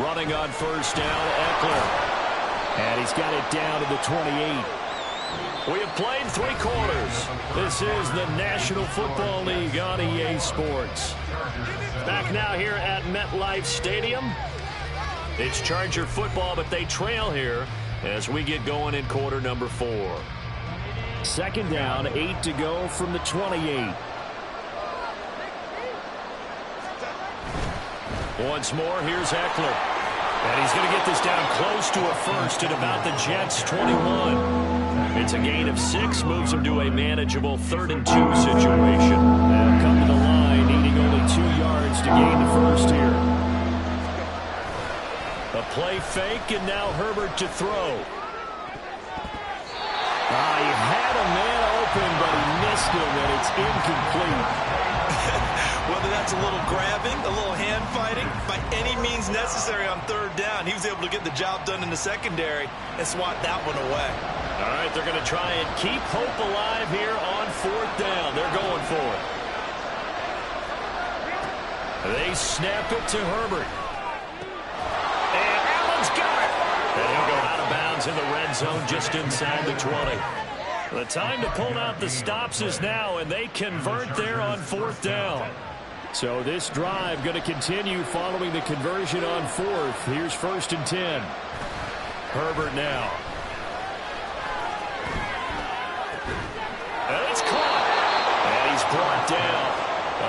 Running on 1st down, Eckler. And he's got it down to the 28. We have played 3 quarters. This is the National Football League on EA Sports. Back now here at MetLife Stadium. It's Charger football, but they trail here as we get going in quarter number 4. 2nd down, 8 to go from the 28. Once more, here's Eckler. And he's going to get this down close to a 1st at about the Jets' 21. It's a gain of 6, moves them to a manageable 3rd and 2 situation. They'll come to the line, needing only 2 yards to gain the 1st here. A play fake, and now Herbert to throw. He had a man open, but he missed him, and it's incomplete. Whether that's a little grabbing, a little hand fighting, by any means necessary on 3rd down, he was able to get the job done in the secondary and swat that one away. All right, they're going to try and keep hope alive here on 4th down. They're going for it. They snap it to Herbert. And Allen's got it. And he'll go out of bounds in the red zone just inside the 20. The time to pull out the stops is now, and they convert there on 4th down. So this drive going to continue following the conversion on 4th. Here's 1st and 10. Herbert now. And it's caught. And he's brought down.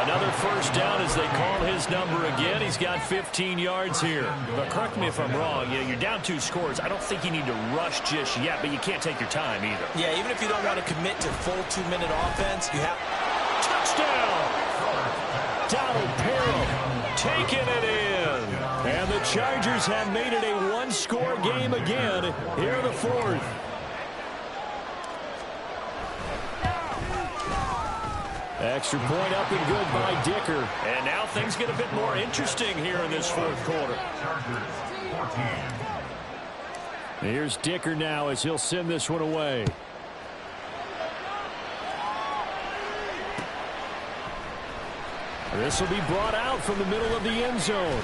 Another 1st down as they call his number again. He's got 15 yards here. But correct me if I'm wrong. You're down 2 scores. I don't think you need to rush just yet, but you can't take your time either. Yeah, even if you don't want to commit to full 2-minute offense, you have... Touchdown! Donald Parham taking it in. And the Chargers have made it a 1-score game again here in the 4th. Extra point up and good by Dicker. And now things get a bit more interesting here in this 4th quarter. Here's Dicker now as he'll send this one away. This will be brought out from the middle of the end zone.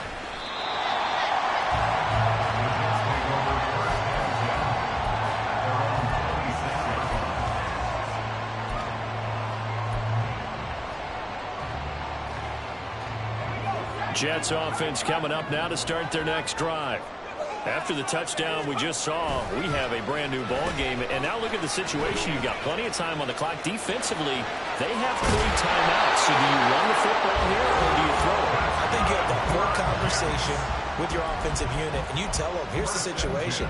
Jets offense coming up now to start their next drive. After the touchdown we just saw, we have a brand new ball game. And now look at the situation. You've got plenty of time on the clock. Defensively, they have 3 timeouts. So do you run the football here or do you throw it? I think you have the full conversation with your offensive unit, and you tell them, here's the situation.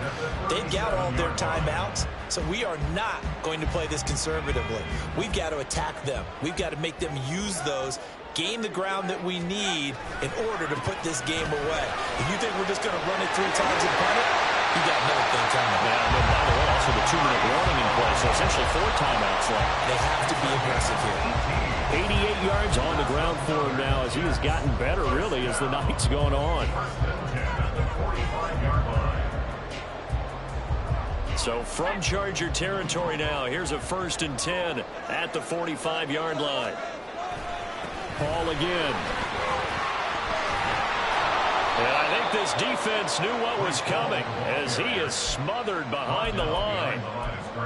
They've got all their timeouts, so we are not going to play this conservatively. We've got to attack them. We've got to make them use those, gain the ground that we need in order to put this game away. If you think we're just going to run it 3 times and punt it, you got another thing coming. Yeah, and by the way, also the 2-minute warning in play, so essentially 4 timeouts left. They have to be aggressive here. 88 yards on the ground for him now as he has gotten better, really, as the night's going on. So from Charger territory now, here's a 1st and 10 at the 45-yard line. Ball again. And I think this defense knew what was coming as he is smothered behind the line.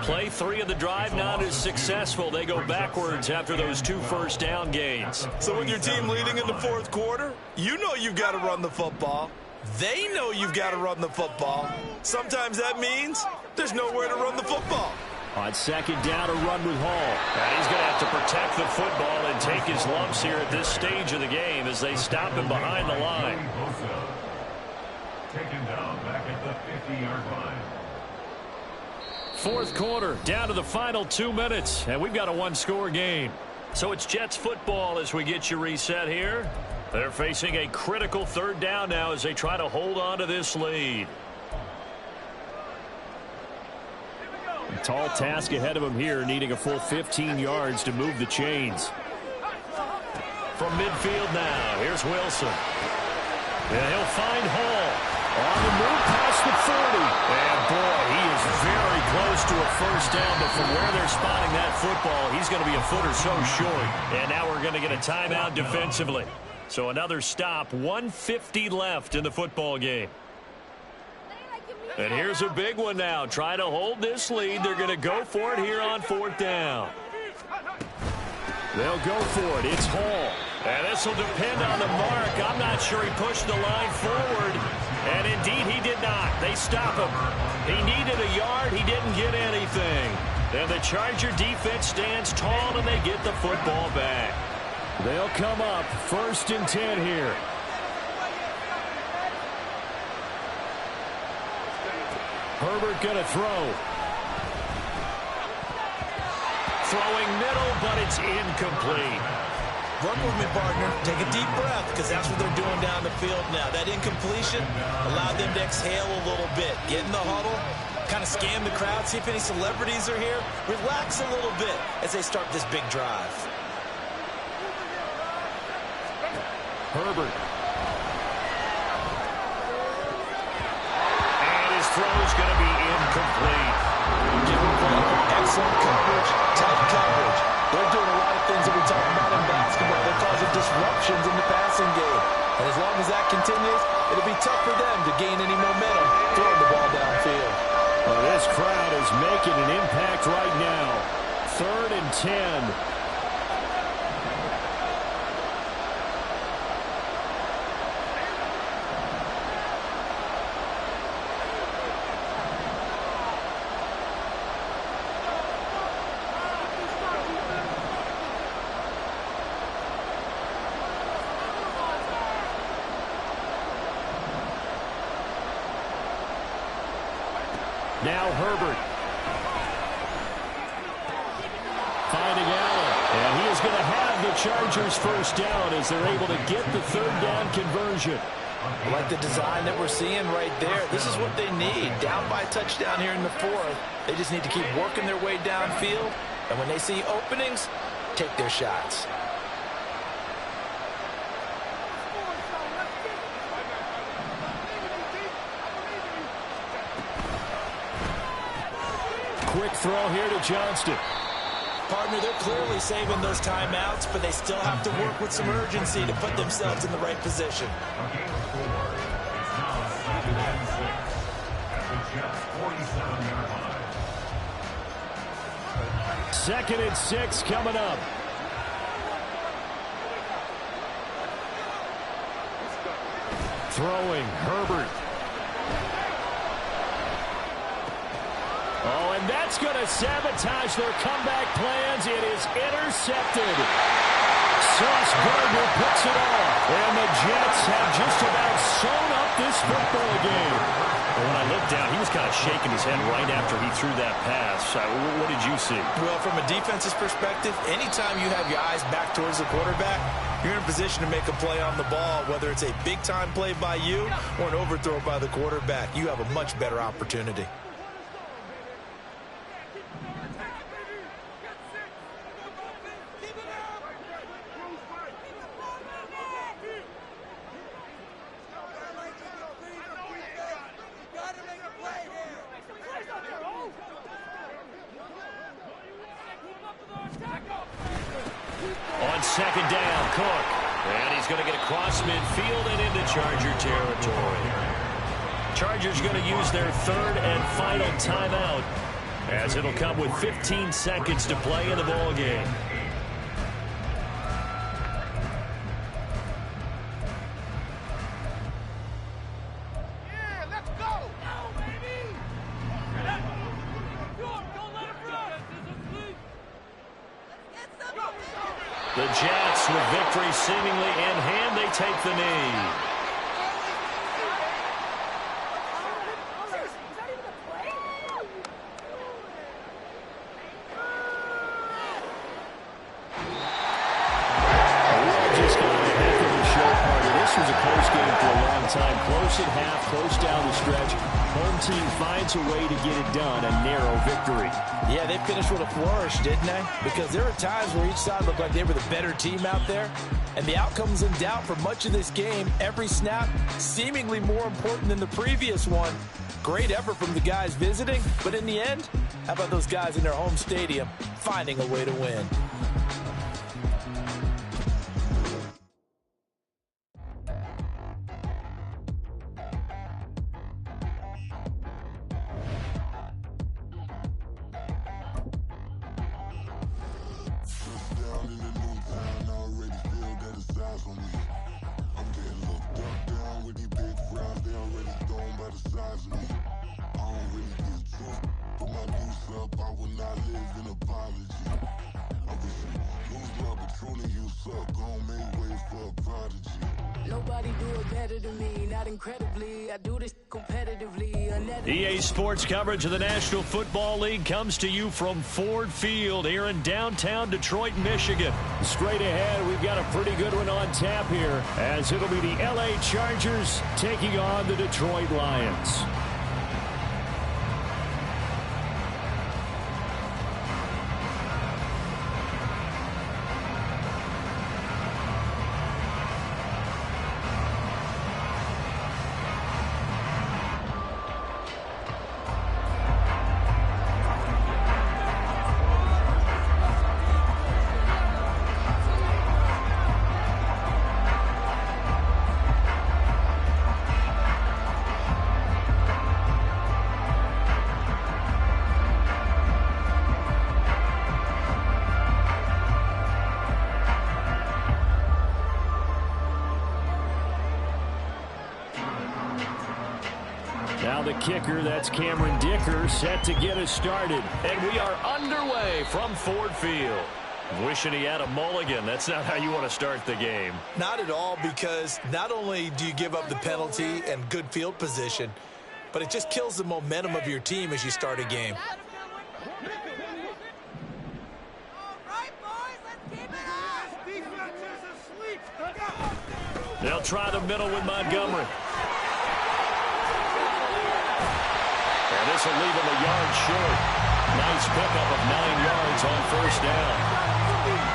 Play 3 of the drive not as successful. They go backwards after those 2 first down gains. So when your team leading in the 4th quarter, you know you've got to run the football. They know you've got to run the football. Sometimes that means there's nowhere to run the football. On second down, a run with Hall. And he's going to have to protect the football and take his lumps here at this stage of the game as they stop him behind the line. Taken down back at the 50-yard line. Fourth quarter, down to the final 2 minutes, and we've got a one-score game. So it's Jets football as we get you reset here. They're facing a critical third down now as they try to hold on to this lead. A tall task ahead of him here, needing a full 15 yards to move the chains. From midfield now, here's Wilson. And he'll find Hall. On the move past the 40. And boy, he is very close to a first down, but from where they're spotting that football, he's going to be a foot or so short. And now we're going to get a timeout defensively. So another stop, 1:50 left in the football game. And here's a big one now. Trying to hold this lead. They're going to go for it here on fourth down. They'll go for it. It's Hall. And this will depend on the mark. I'm not sure he pushed the line forward. And indeed, he did not. They stop him. He needed a yard. He didn't get anything. Then the Charger defense stands tall, and they get the football back. They'll come up 1st and 10 here. Herbert going to throw. Throwing middle, but it's incomplete. Work with me, partner. Take a deep breath, because that's what they're doing down the field now. That incompletion allowed them to exhale a little bit. Get in the huddle, kind of scan the crowd, see if any celebrities are here. Relax a little bit as they start this big drive. Herbert. And his throw is going to be incomplete. Give him credit. Excellent coverage, tight coverage. They're doing a lot of things that we talk about in basketball. They're causing disruptions in the passing game. And as long as that continues, it'll be tough for them to gain any momentum throwing the ball downfield. Well, this crowd is making an impact right now. 3rd and 10. Now Herbert. Finding Allen. And he is going to have the Chargers first down as they're able to get the third down conversion. I like the design that we're seeing right there. This is what they need. Down by a touchdown here in the 4th. They just need to keep working their way downfield. And when they see openings, take their shots. Quick throw here to Johnston. Partner, they're clearly saving those timeouts, but they still have to work with some urgency to put themselves in the right position. Second and 6 coming up. Throwing, Herbert. Oh, and that's going to sabotage their comeback plans. It is intercepted. Sauce Gardner picks it off. And the Jets have just about sewn up this football game. Well, when I looked down, he was kind of shaking his head right after he threw that pass. What did you see? Well, from a defense's perspective, anytime you have your eyes back towards the quarterback, you're in a position to make a play on the ball, whether it's a big-time play by you or an overthrow by the quarterback. You have a much better opportunity. On second down, Cook. And he's going to get across midfield and into Charger territory. Chargers going to use their third and final timeout, as it'll come with 15 seconds to play in the ball game. the victory seemingly in hand. They take the knee. Time close at half, close down the stretch. Home team finds a way to get it done, a narrow victory. Yeah, they finished with a flourish, didn't they? Because there were times where each side looked like they were the better team out there, and the outcome's in doubt for much of this game. Every snap seemingly more important than the previous one. Great effort from the guys visiting, but in the end, how about those guys in their home stadium finding a way to win? EA Sports coverage of the National Football League comes to you from Ford Field here in downtown Detroit, Michigan. Straight ahead, we've got a pretty good one on tap here, as it'll be the LA Chargers taking on the Detroit Lions. Now the kicker, that's Cameron Dicker, set to get us started. And we are underway from Ford Field. Wishing he had a mulligan. That's not how you want to start the game. Not at all, because not only do you give up the penalty and good field position, but it just kills the momentum of your team as you start a game. They'll try the middle with Montgomery. And this will leave him a yard short. Nice pickup of 9 yards on first down.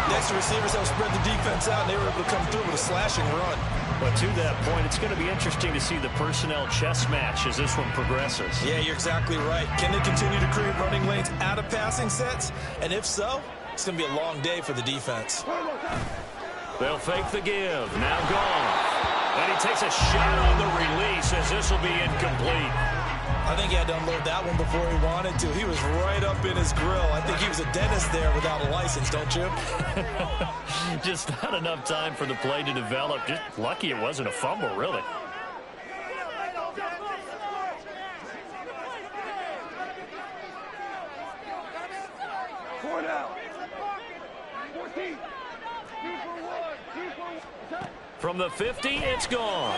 Next, the receivers have spread the defense out, and they were able to come through with a slashing run. But to that point, it's going to be interesting to see the personnel chess match as this one progresses. Yeah, you're exactly right. Can they continue to create running lanes out of passing sets? And if so, it's going to be a long day for the defense. They'll fake the give. Now gone. And he takes a shot on the release as this will be incomplete. I think he had to unload that one before he wanted to. He was right up in his grill. I think he was a dentist there without a license, don't you? Just not enough time for the play to develop. Just lucky it wasn't a fumble, really. From the 50, it's gone.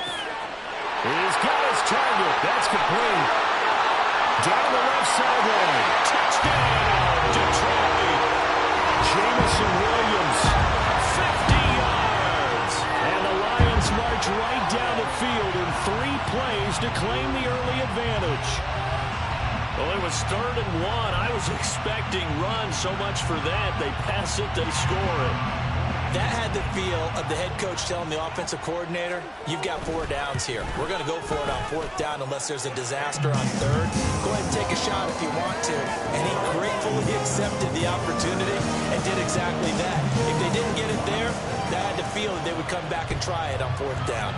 He's got his target. That's complete. Down the left sideline. Touchdown, Detroit. Jamison Williams, 50 yards. And the Lions march right down the field in 3 plays to claim the early advantage. Well, it was 3rd and 1. I was expecting runs. So much for that. They pass it, they score it. That had the feel of the head coach telling the offensive coordinator, you've got 4 downs here. We're going to go for it on 4th down unless there's a disaster on 3rd. Go ahead and take a shot if you want to. And he gratefully accepted the opportunity and did exactly that. If they didn't get it there, that had the feel that they would come back and try it on 4th down.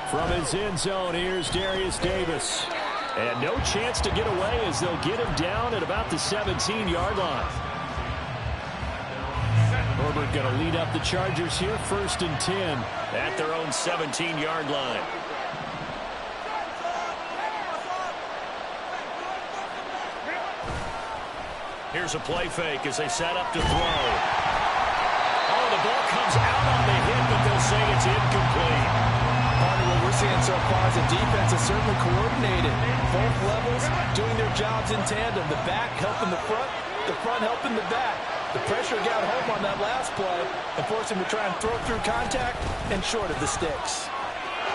From his end zone, here's Darius Davis. And no chance to get away as they'll get him down at about the 17-yard line. Herbert going to lead up the Chargers here, 1st and 10. At their own 17-yard line. Here's Here's a play fake as they set up to throw. Oh, the ball comes out on the hit, but they'll say it's incomplete. Part of what we're seeing so far is the defense is certainly coordinated. Both levels doing their jobs in tandem. The back helping the front helping the back. The pressure got home on that last play and forced him to try and throw through contact and short of the sticks.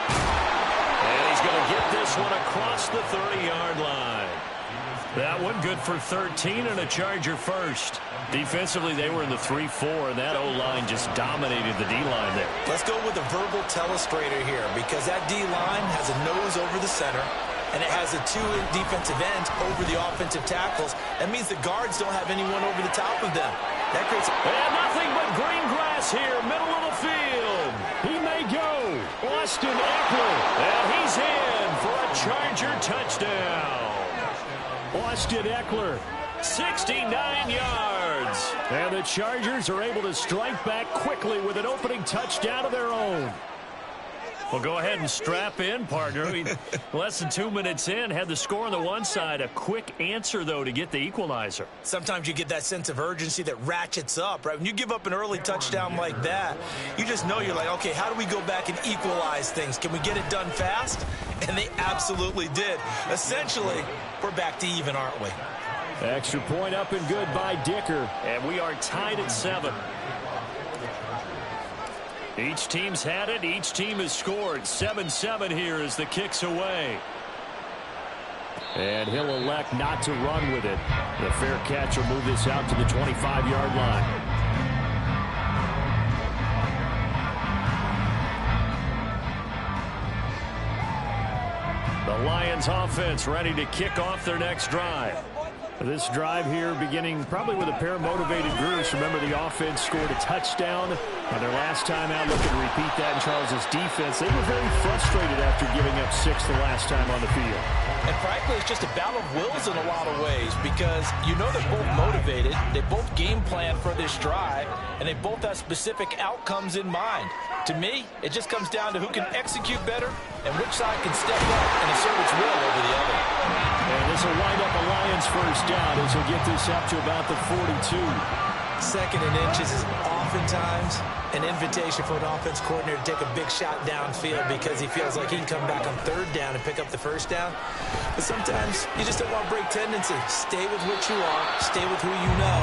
And he's going to get this one across the 30-yard line. That one good for 13 and a Charger first. Defensively, they were in the 3-4, and that O-line just dominated the D-line there. Let's go with a verbal telestrator here because that D-line has a nose over the center, and it has a 2 defensive ends over the offensive tackles. That means the guards don't have anyone over the top of them. That creates... And nothing but green grass here, middle of the field. He may go. Austin Eckler, and he's in for a Charger touchdown. Austin Eckler, 69 yards. And the Chargers are able to strike back quickly with an opening touchdown of their own. Well, go ahead and strap in, partner. I mean, less than 2 minutes in, had the score on the one side. A quick answer, though, to get the equalizer. Sometimes you get that sense of urgency that ratchets up, right? When you give up an early touchdown like that, you just know you're like, okay, how do we go back and equalize things? Can we get it done fast? And they absolutely did. Essentially, we're back to even, aren't we? Extra point up and good by Dicker. And we are tied at 7. Each team's had it. Each team has scored. 7-7 here as the kick's away. And he'll elect not to run with it. The fair catch will move this out to the 25-yard line. The Lions offense ready to kick off their next drive. This drive here beginning probably with a pair of motivated groups. Remember, the offense scored a touchdown on their last time out. Looking to repeat that in Charles' defense. They were very frustrated after giving up 6 the last time on the field. And frankly, it's just a battle of wills in a lot of ways because you know they're both motivated. They both game plan for this drive, and they both have specific outcomes in mind. To me, it just comes down to who can execute better and which side can step up and assert its will over the other. And this will wind up a Lions first down as he'll get this up to about the 42. 2nd and inches is oftentimes an invitation for an offense coordinator to take a big shot downfield because he feels like he can come back on 3rd down and pick up the first down. But sometimes you just don't want to break tendency. Stay with what you are, stay with who you know,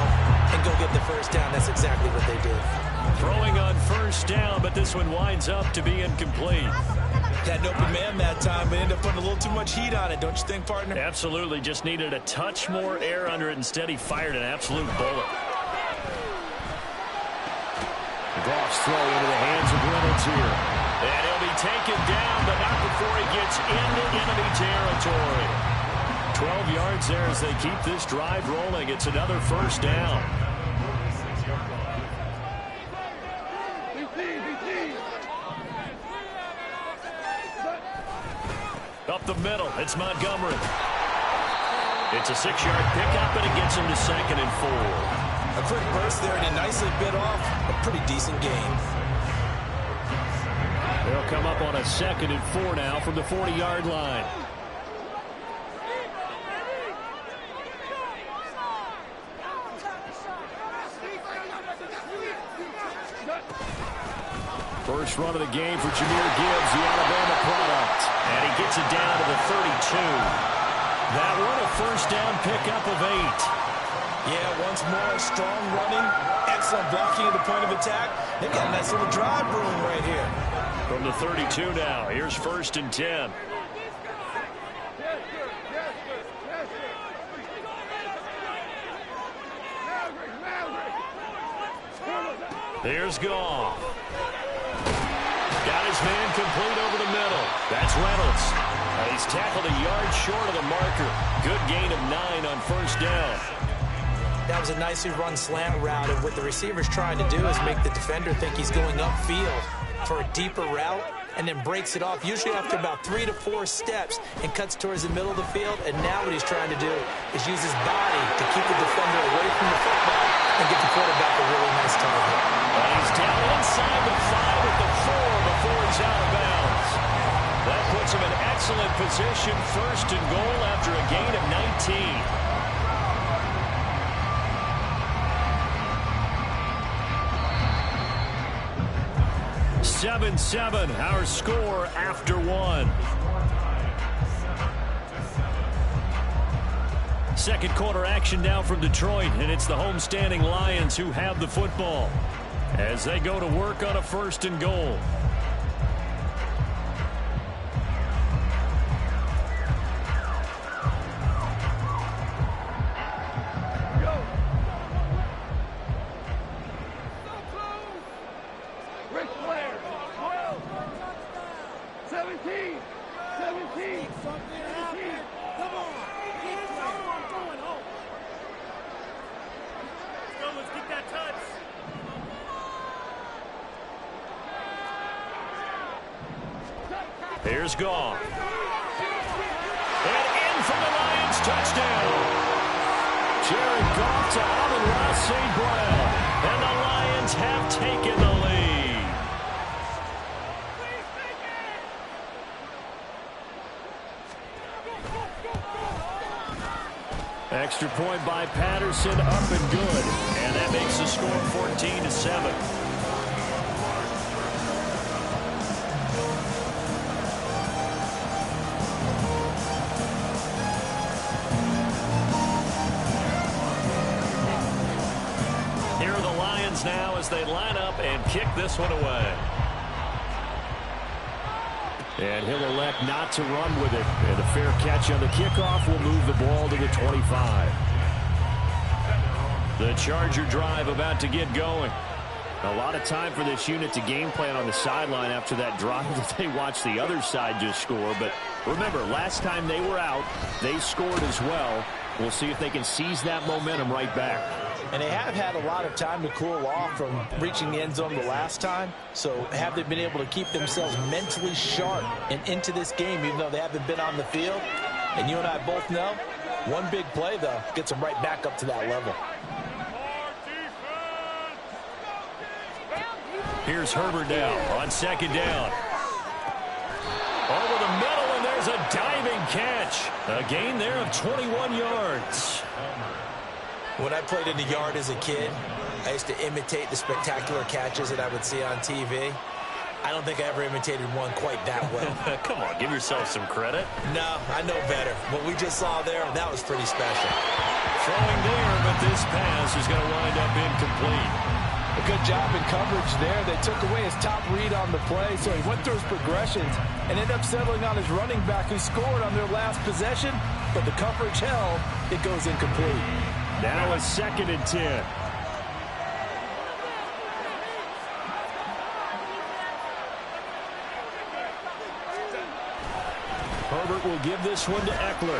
and go get the first down. That's exactly what they did. Throwing on first down, but this one winds up to be incomplete. Had an open man that time, but ended up putting a little too much heat on it, don't you think, partner? Absolutely. Just needed a touch more air under it. Instead, he fired an absolute bullet. Goff's throw into the hands of Reynolds here. And he'll be taken down, but not before he gets into enemy territory. 12 yards there as they keep this drive rolling. It's another first down. Up the middle, it's Montgomery. It's a 6-yard pickup, and it gets him to 2nd and 4. A quick burst there, and he nicely bit off a pretty decent gain. They'll come up on a 2nd and 4 now from the 40-yard line. First run of the game for Jahmyr Gibbs, the Alabama product. And he gets it down to the 32. That one a first down pickup of 8. Yeah, once more, strong running, excellent blocking at the point of attack. They've got a nice little drive brewing right here. From the 32 now, here's 1st and 10. There's Goff. Got his man complete over the middle. That's Reynolds. He's tackled a yard short of the marker. Good gain of 9 on first down. That was a nicely run slant route, and what the receiver's trying to do is make the defender think he's going upfield for a deeper route, and then breaks it off, usually after about 3 to 4 steps, and cuts towards the middle of the field. And now what he's trying to do is use his body to keep the defender away from the football and get the quarterback a really nice target. And he's down inside the 5 at the 4 before he's out of bounds. That puts him in excellent position, 1st and goal after a gain of 19. 7-7, our score after one. Second quarter action now from Detroit, and it's the homestanding Lions who have the football as they go to work on a 1st and goal. Here's Goff. And in for the Lions, touchdown. Jared Goff to Amon-Ra St. Brown. And the Lions have taken the lead. Extra point by Patterson, up and good. And that makes the score 14-7. Now as they line up and kick this one away. And he'll elect not to run with it. And a fair catch on the kickoff will move the ball to the 25. The Charger drive about to get going. A lot of time for this unit to game plan on the sideline after that drive that they watched the other side just score. But remember, last time they were out, they scored as well. We'll see if they can seize that momentum right back. And they have had a lot of time to cool off from reaching the end zone the last time. So have they been able to keep themselves mentally sharp and into this game, even though they haven't been on the field? And you and I both know, one big play, though, gets them right back up to that level. Here's Herbert now on 2nd down. Over the middle, and there's a diving catch. A gain there of 21 yards. When I played in the yard as a kid, I used to imitate the spectacular catches that I would see on TV. I don't think I ever imitated one quite that well. Come on, give yourself some credit. No, I know better. What we just saw there, that was pretty special. Throwing there, but this pass is going to wind up incomplete. A good job in coverage there. They took away his top read on the play, so he went through his progressions and ended up settling on his running back who scored on their last possession, but the coverage held. It goes incomplete. Now a 2nd and 10. Herbert will give this one to Eckler.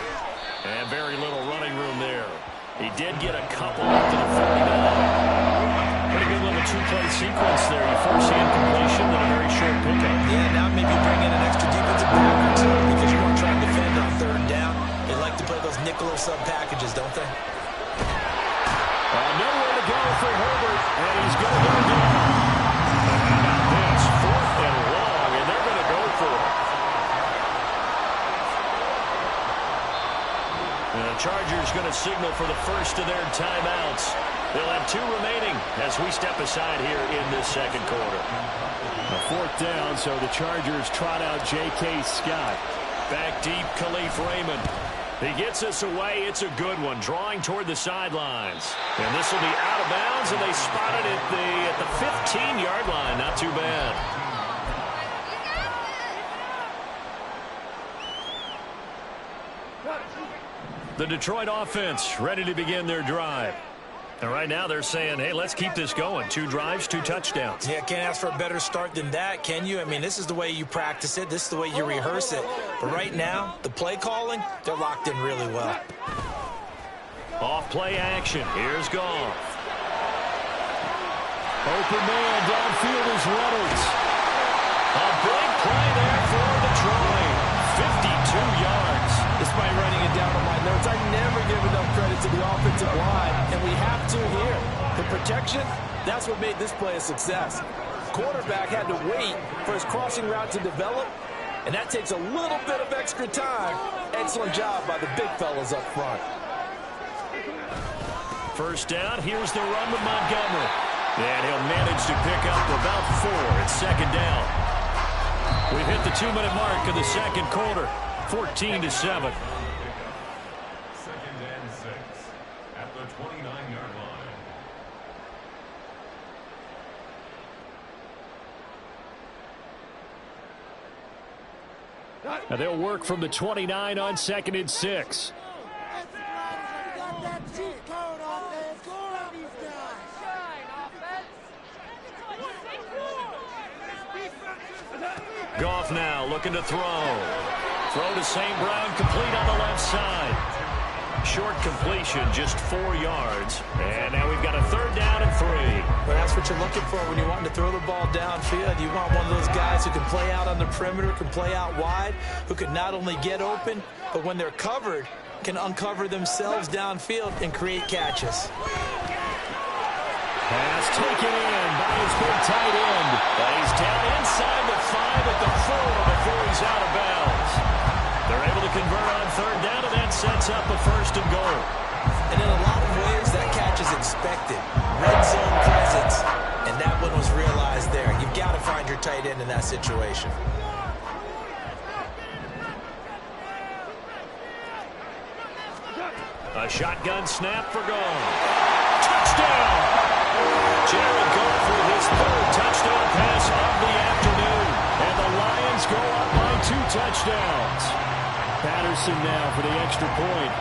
And very little running room there. He did get a couple up to the 49. Pretty good little 2-play sequence there. You first see incompletion, then a very short pickup. Yeah, now maybe bring in an extra defensive back or two because you want to try and defend on 3rd down. They like to play those nickel or sub packages, don't they? Nowhere to go for Herbert, and he's going to go down. How about this? 4th and long, and they're going to go for it. And the Chargers going to signal for the first of their timeouts. They'll have 2 remaining as we step aside here in this 2nd quarter. A 4th down, so the Chargers trot out J.K. Scott. Back deep, Khalif Raymond. He gets us away. It's a good one, drawing toward the sidelines. And this will be out of bounds, and they spot it at the 15-yard line. Not too bad. The Detroit offense ready to begin their drive. And right now they're saying, hey, let's keep this going. 2 drives, 2 touchdowns. Yeah, can't ask for a better start than that, can you? I mean, this is the way you practice it. This is the way you rehearse it. But right now, the play calling, they're locked in really well. Off play action. Here's Goff. Open man downfield is Reynolds. A big play there for Detroit. 52 yards. Despite writing it down on my notes, I never give enough credit to the offensive line, and we have to here. The protection, that's what made this play a success. Quarterback had to wait for his crossing route to develop, and that takes a little bit of extra time. Excellent job by the big fellas up front. First down, here's the run with Montgomery. And he'll manage to pick up about 4. It's second down. We've hit the 2-minute mark of the second quarter. 14-7. Second and 6 at the 29-yard line. And they'll work from the 29 on 2nd and 6. Goff now looking to throw. Throw to St. Brown, complete on the left side. Short completion, just 4 yards. And now we've got a 3rd down and 3. Well, that's what you're looking for when you want to throw the ball downfield. You want one of those guys who can play out on the perimeter, can play out wide, who can not only get open, but when they're covered, can uncover themselves downfield and create catches. Pass taken in by his big tight end. But he's down inside the 5 at the 4 before he's out of bounds. They're able to convert on 3rd down, and that sets up a 1st and goal. And in a lot of ways, that catch is expected. Red zone presence, and that one was realized there. You've got to find your tight end in that situation. A shotgun snap for Goff. Touchdown! Jared Goff with his 3rd touchdown pass of the afternoon. And the Lions go up by 2 touchdowns. Patterson now for the extra point.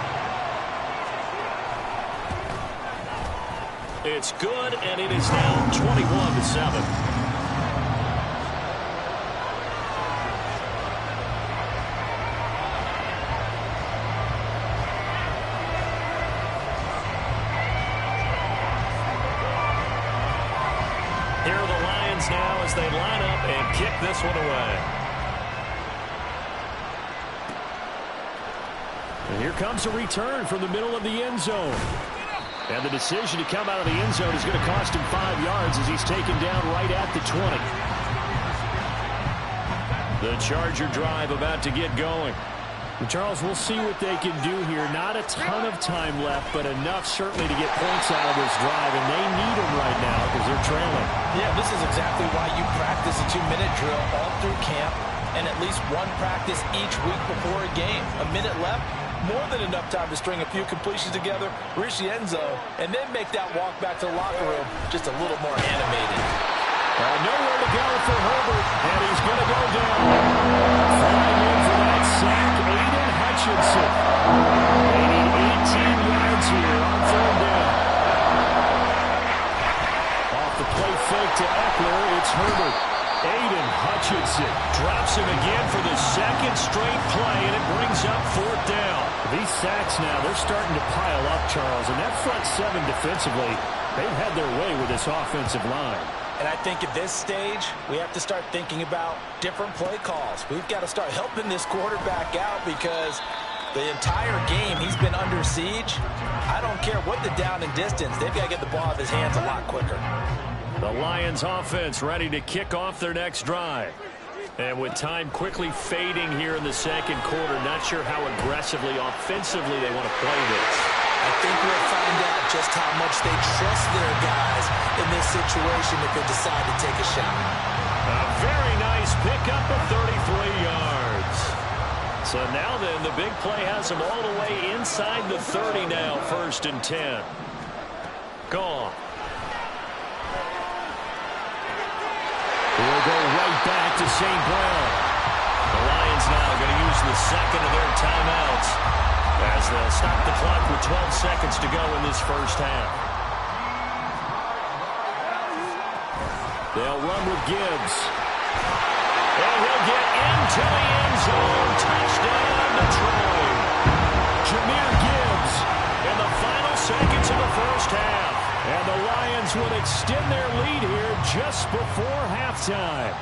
It's good, and it is now 21-7. Here are the Lions now as they line up and kick this one away. And here comes a return from the middle of the end zone. And the decision to come out of the end zone is going to cost him 5 yards as he's taken down right at the 20. The Charger drive about to get going. Charles, we'll see what they can do here. Not a ton of time left, but enough certainly to get points out of this drive, and they need them right now because they're trailing. Yeah, this is exactly why you practice a 2-minute drill all through camp and at least one practice each week before a game. A minute left, more than enough time to string a few completions together, reach the end zone, and then make that walk back to the locker room just a little more animated. Nowhere to go for Herbert, and he's going to go down. Flying in for that sack, Aiden Hutchinson. They need 18 yards here on 3rd down. Off the play fake to Eckler, it's Herbert. Aiden Hutchinson drops him again for the 2nd straight play, and it brings up 4th down. These sacks now, they're starting to pile up, Charles, and that front 7 defensively, they've had their way with this offensive line. And I think at this stage, we have to start thinking about different play calls. We've got to start helping this quarterback out because the entire game he's been under siege. I don't care what the down and distance. They've got to get the ball out of his hands a lot quicker. The Lions offense ready to kick off their next drive. And with time quickly fading here in the second quarter, not sure how aggressively, offensively they want to play this. I think we'll find out just how much they trust their guys in this situation if they decide to take a shot. A very nice pickup of 33 yards. So now then, the big play has them all the way inside the 30 now, 1st and 10. Goff. We'll go right back to St. Brown. The Lions now going to use the 2nd of their timeouts as they'll stop the clock with 12 seconds to go in this first half. They'll run with Gibbs. And he'll get into the end zone. Touchdown, Detroit. Jahmyr Gibbs in the final seconds of the first half. And the Lions would extend their lead here just before halftime.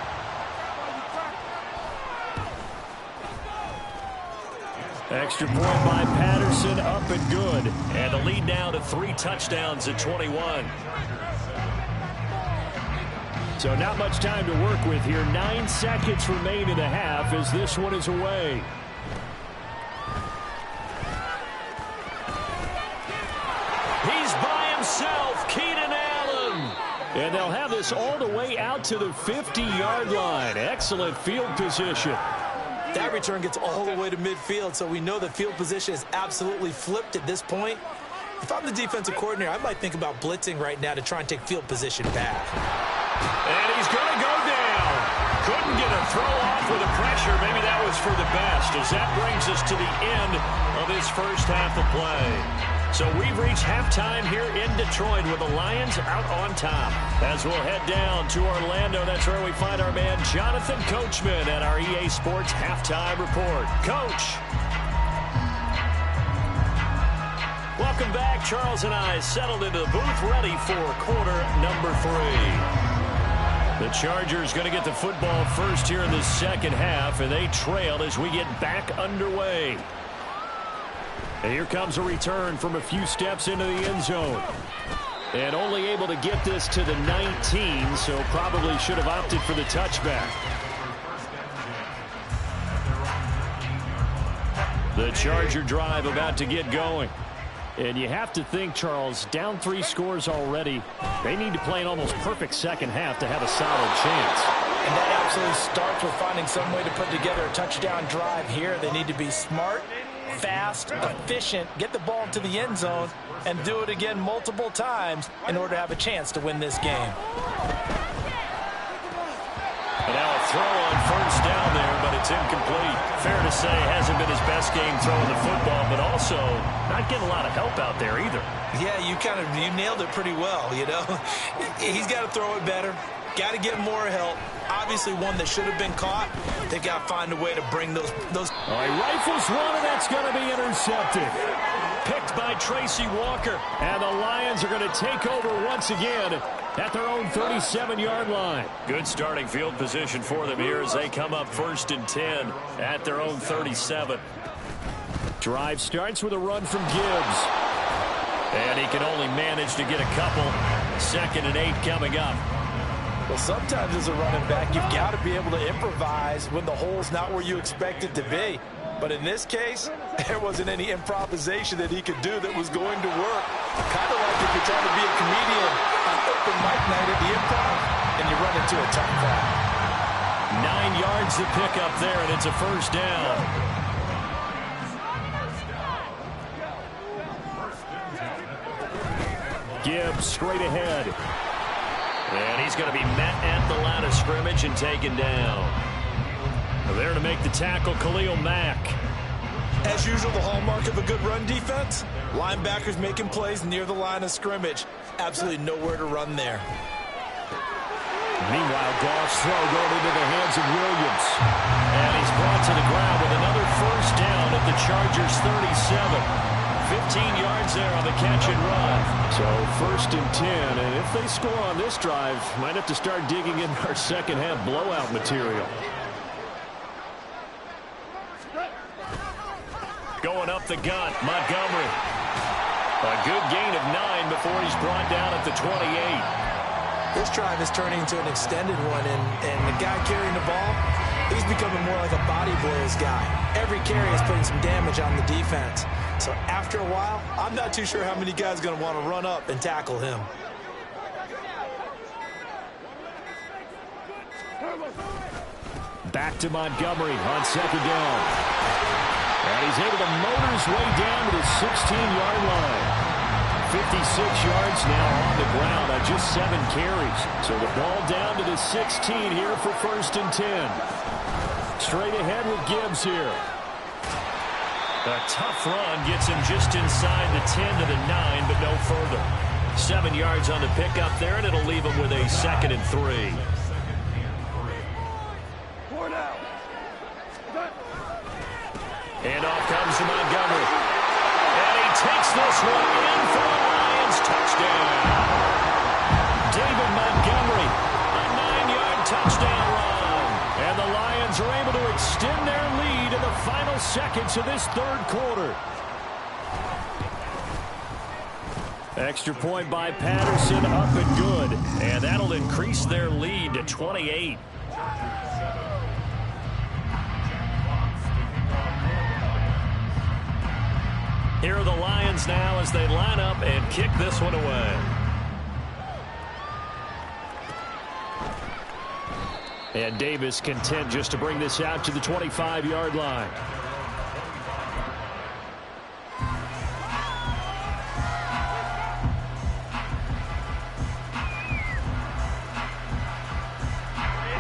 Extra point by Patterson, up and good. And the lead now to 3 touchdowns at 21. So not much time to work with here. 9 seconds remain in the half as this one is away. He's by himself, Keenan Allen. And they'll have this all the way out to the 50-yard line. Excellent field position. That return gets all the way to midfield, so we know the field position is absolutely flipped at this point. If I'm the defensive coordinator, I might think about blitzing right now to try and take field position back. And he's going to go down. Couldn't get a throw off with the pressure. Maybe that was for the best, as that brings us to the end of his first half of play. So we've reached halftime here in Detroit with the Lions out on top. As we'll head down to Orlando, that's where we find our man Jonathan Coachman at our EA Sports Halftime Report. Coach. Welcome back. Charles and I settled into the booth, ready for quarter number 3. The Chargers going to get the football first here in the second half, and they trail as we get back underway. And here comes a return from a few steps into the end zone. And only able to get this to the 19, so probably should have opted for the touchback. The Charger drive about to get going. And you have to think, Charles, down 3 scores already. They need to play an almost perfect second half to have a solid chance. And that absolutely starts with finding some way to put together a touchdown drive here. They need to be smart, fast, efficient, get the ball into the end zone, and do it again multiple times in order to have a chance to win this game. And now a throw on first down there, but it's incomplete. Fair to say, hasn't been his best game throwing the football, but also not getting a lot of help out there either. Yeah, you nailed it pretty well, you know. He's got to throw it better. Got to get more help. Obviously one that should have been caught. They got to find a way to bring those. All right, rifles one, and that's going to be intercepted. Picked by Tracy Walker. And the Lions are going to take over once again at their own 37-yard line. Good starting field position for them here as they come up 1st and 10 at their own 37. Drive starts with a run from Gibbs. And he can only manage to get a couple. 2nd and 8 coming up. Well, sometimes as a running back, you've got to be able to improvise when the hole's not where you expect it to be. But in this case, there wasn't any improvisation that he could do that was going to work. Kind of like if you're trying to be a comedian on open mic night at the Improv, and you run into a tough crowd. 9 yards to pick up there, and it's a first down. Gibbs straight ahead. And he's going to be met at the line of scrimmage and taken down. There to make the tackle, Khalil Mack. As usual, the hallmark of a good run defense, linebackers making plays near the line of scrimmage. Absolutely nowhere to run there. Meanwhile, Goff's throw going into the hands of Williams. And he's brought to the ground with another first down at the Chargers' 37. 15 yards there on the catch and run. So 1st and 10, and if they score on this drive, might have to start digging in our second half blowout material. Going up the gut, Montgomery. A good gain of 9 before he's brought down at the 28. This drive is turning into an extended one, and the guy carrying the ball, he's becoming more like a body blows guy. Every carry is putting some damage on the defense. So after a while, I'm not too sure how many guys are going to want to run up and tackle him. Back to Montgomery on 2nd down. And he's able to motor his way down to the 16-yard line. 56 yards now on the ground on just 7 carries. So the ball down to the 16 here for 1st and 10. Straight ahead with Gibbs here. A tough run gets him just inside the 10 to the 9, but no further. 7 yards on the pickup there, and it'll leave him with a 2nd and 3. And off comes to Montgomery. And he takes this one in for a Lions touchdown. David Montgomery, a 9-yard touchdown run. And the Lions are able to extend their lead in the final seconds of this 3rd quarter. Extra point by Patterson, up and good. And that'll increase their lead to 28. Here are the Lions now as they line up and kick this one away. And Davis content just to bring this out to the 25-yard line.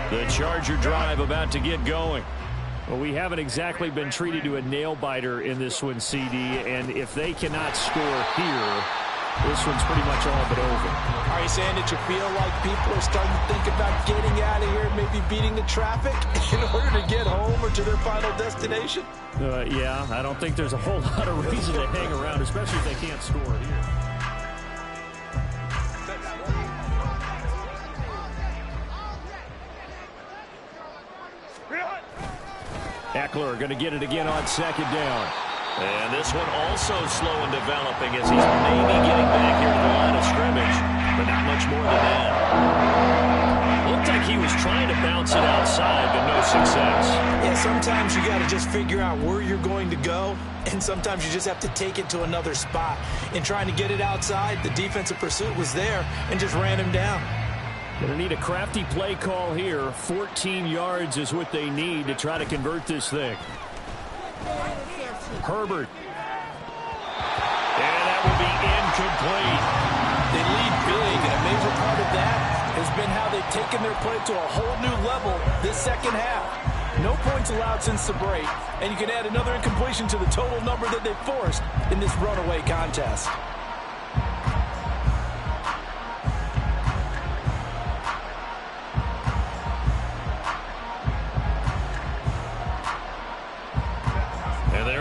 The Charger drive about to get going. Well, we haven't exactly been treated to a nail-biter in this one, CD, and if they cannot score here, this one's pretty much all but over. Are you saying that you feel like people are starting to think about getting out of here, maybe beating the traffic in order to get home or to their final destination? Yeah, I don't think there's a whole lot of reason to hang around, especially if they can't score here. Eckler going to get it again on second down. And this one also slow in developing as he's maybe getting back here at the line of scrimmage, but not much more than that. Looked like he was trying to bounce it outside, but no success. Yeah, sometimes you got to just figure out where you're going to go, and sometimes you just have to take it to another spot. In trying to get it outside, the defensive pursuit was there and just ran him down. Going to need a crafty play call here. 14 yards is what they need to try to convert this thing. Herbert. And that will be incomplete. They lead big, and a major part of that has been how they've taken their play to a whole new level this second half. No points allowed since the break, and you can add another incompletion to the total number that they forced in this runaway contest.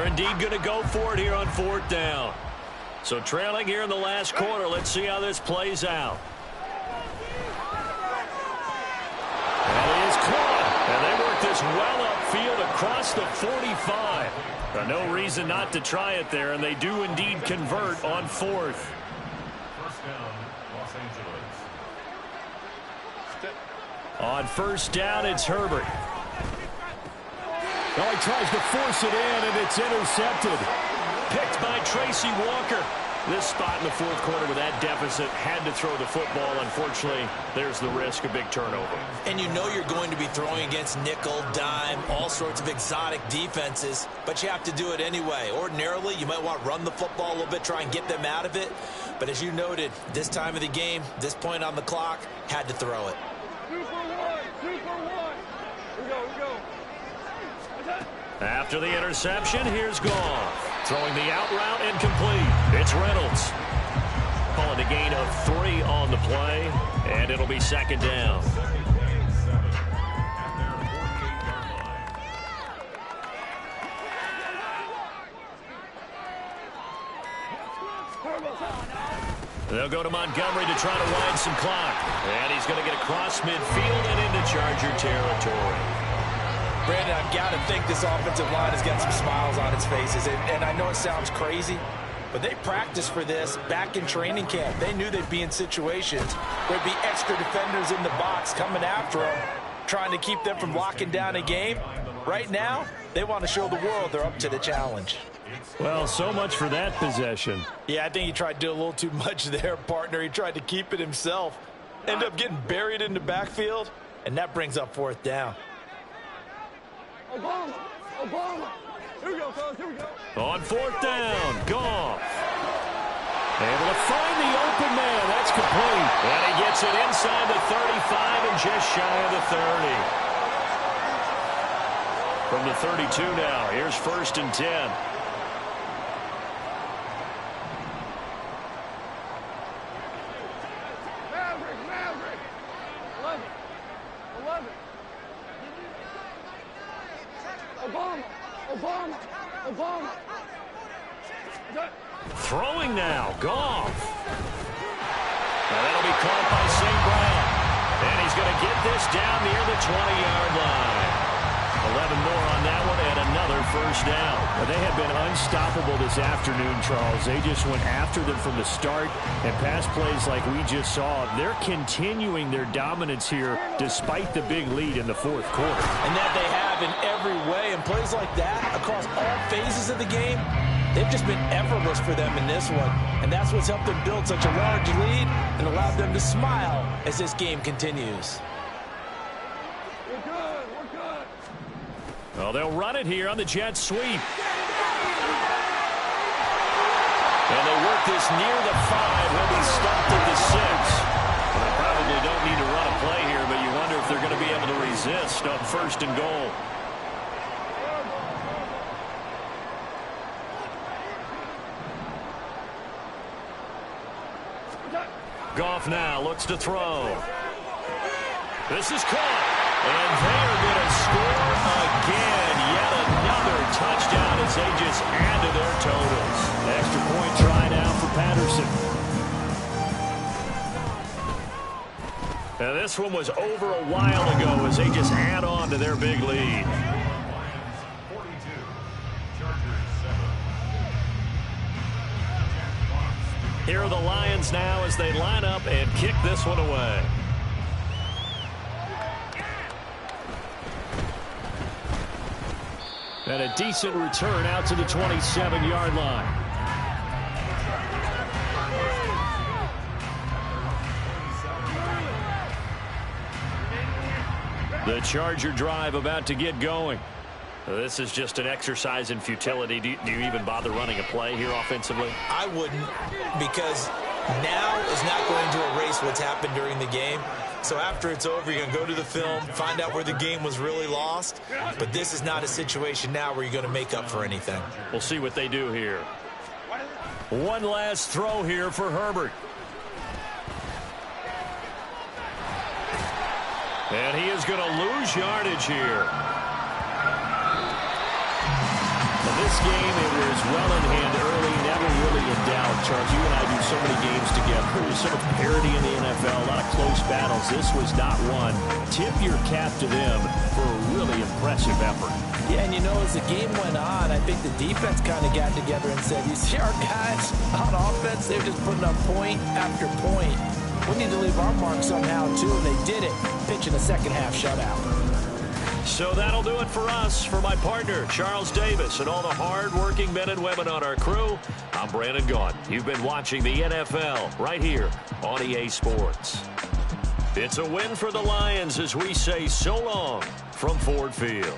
Indeed going to go for it here on fourth down. So trailing here in the last quarter. Let's see how this plays out. That is caught. And they work this well upfield across the 45. No reason not to try it there, and they do indeed convert on fourth. First down, Los Angeles. On first down, it's Herbert. Oh, he tries to force it in, and it's intercepted. Picked by Tracy Walker. This spot in the fourth quarter with that deficit had to throw the football. Unfortunately, there's the risk of big turnover. And you know you're going to be throwing against nickel, dime, all sorts of exotic defenses, but you have to do it anyway. Ordinarily, you might want to run the football a little bit, try and get them out of it. But as you noted, this time of the game, this point on the clock, had to throw it. 2 for 1. 2 for 1. Here we go. After the interception, here's Goff. Throwing the out route incomplete. It's Reynolds. Calling a gain of 3 on the play, and it'll be second down. They'll go to Montgomery to try to wind some clock. And he's going to get across midfield and into Charger territory. Brandon, I've got to think this offensive line has got some smiles on its faces. And I know it sounds crazy, but they practiced for this back in training camp. They knew they'd be in situations where there'd be extra defenders in the box coming after them, trying to keep them from locking down a game. Right now, they want to show the world they're up to the challenge. Well, so much for that possession. Yeah, I think he tried to do a little too much there, partner. He tried to keep it himself. End up getting buried in the backfield, and that brings up fourth down. Obama. Here we go, fellas. Here we go. On fourth down, Goff. Able to find the open man. That's complete. And he gets it inside the 35 and just shy of the 30. From the 32 now, here's first and 10. Maverick. 11. Obama. Throwing now, Goff. Now that'll be caught by St. Brown. And he's going to get this down near the 20-yard line. 11 more on that one and another first down. Well, they have been unstoppable this afternoon, Charles. They just went after them from the start, and pass plays like we just saw. They're continuing their dominance here despite the big lead in the fourth quarter. And that they have in every way. And plays like that across all phases of the game, they've just been effortless for them in this one. And that's what's helped them build such a large lead and allowed them to smile as this game continues. Well, they'll run it here on the jet sweep. And they work this near the 5. He'll be stopped at the 6. Well, they probably don't need to run a play here, but you wonder if they're going to be able to resist on 1st and goal. Goff now looks to throw. This is caught. And they are going to score again. Yet another touchdown as they just add to their totals. Extra point try now for Patterson. Now this one was over a while ago as they just add on to their big lead. Here are the Lions now as they line up and kick this one away. And a decent return out to the 27-yard line. The Charger drive about to get going. This is just an exercise in futility. Do you even bother running a play here offensively? I wouldn't, because now is not going to erase what's happened during the game. So after it's over, you're going to go to the film, find out where the game was really lost. But this is not a situation now where you're going to make up for anything. We'll see what they do here. One last throw here for Herbert. And he is going to lose yardage here. This game, it was well in hand early, never really in doubt. Charles, you and I do so many games together. There's so much parity in the NFL, a lot of close battles. This was not one. Tip your cap to them for a really impressive effort. Yeah, and you know, as the game went on, I think the defense kind of got together and said, you see our guys on offense, they're just putting up point after point. We need to leave our mark somehow, too, and they did it, pitching a second-half shutout. So that'll do it for us. For my partner, Charles Davis, and all the hard-working men and women on our crew, I'm Brandon Gaughan. You've been watching the NFL right here on EA Sports. It's a win for the Lions as we say so long from Ford Field.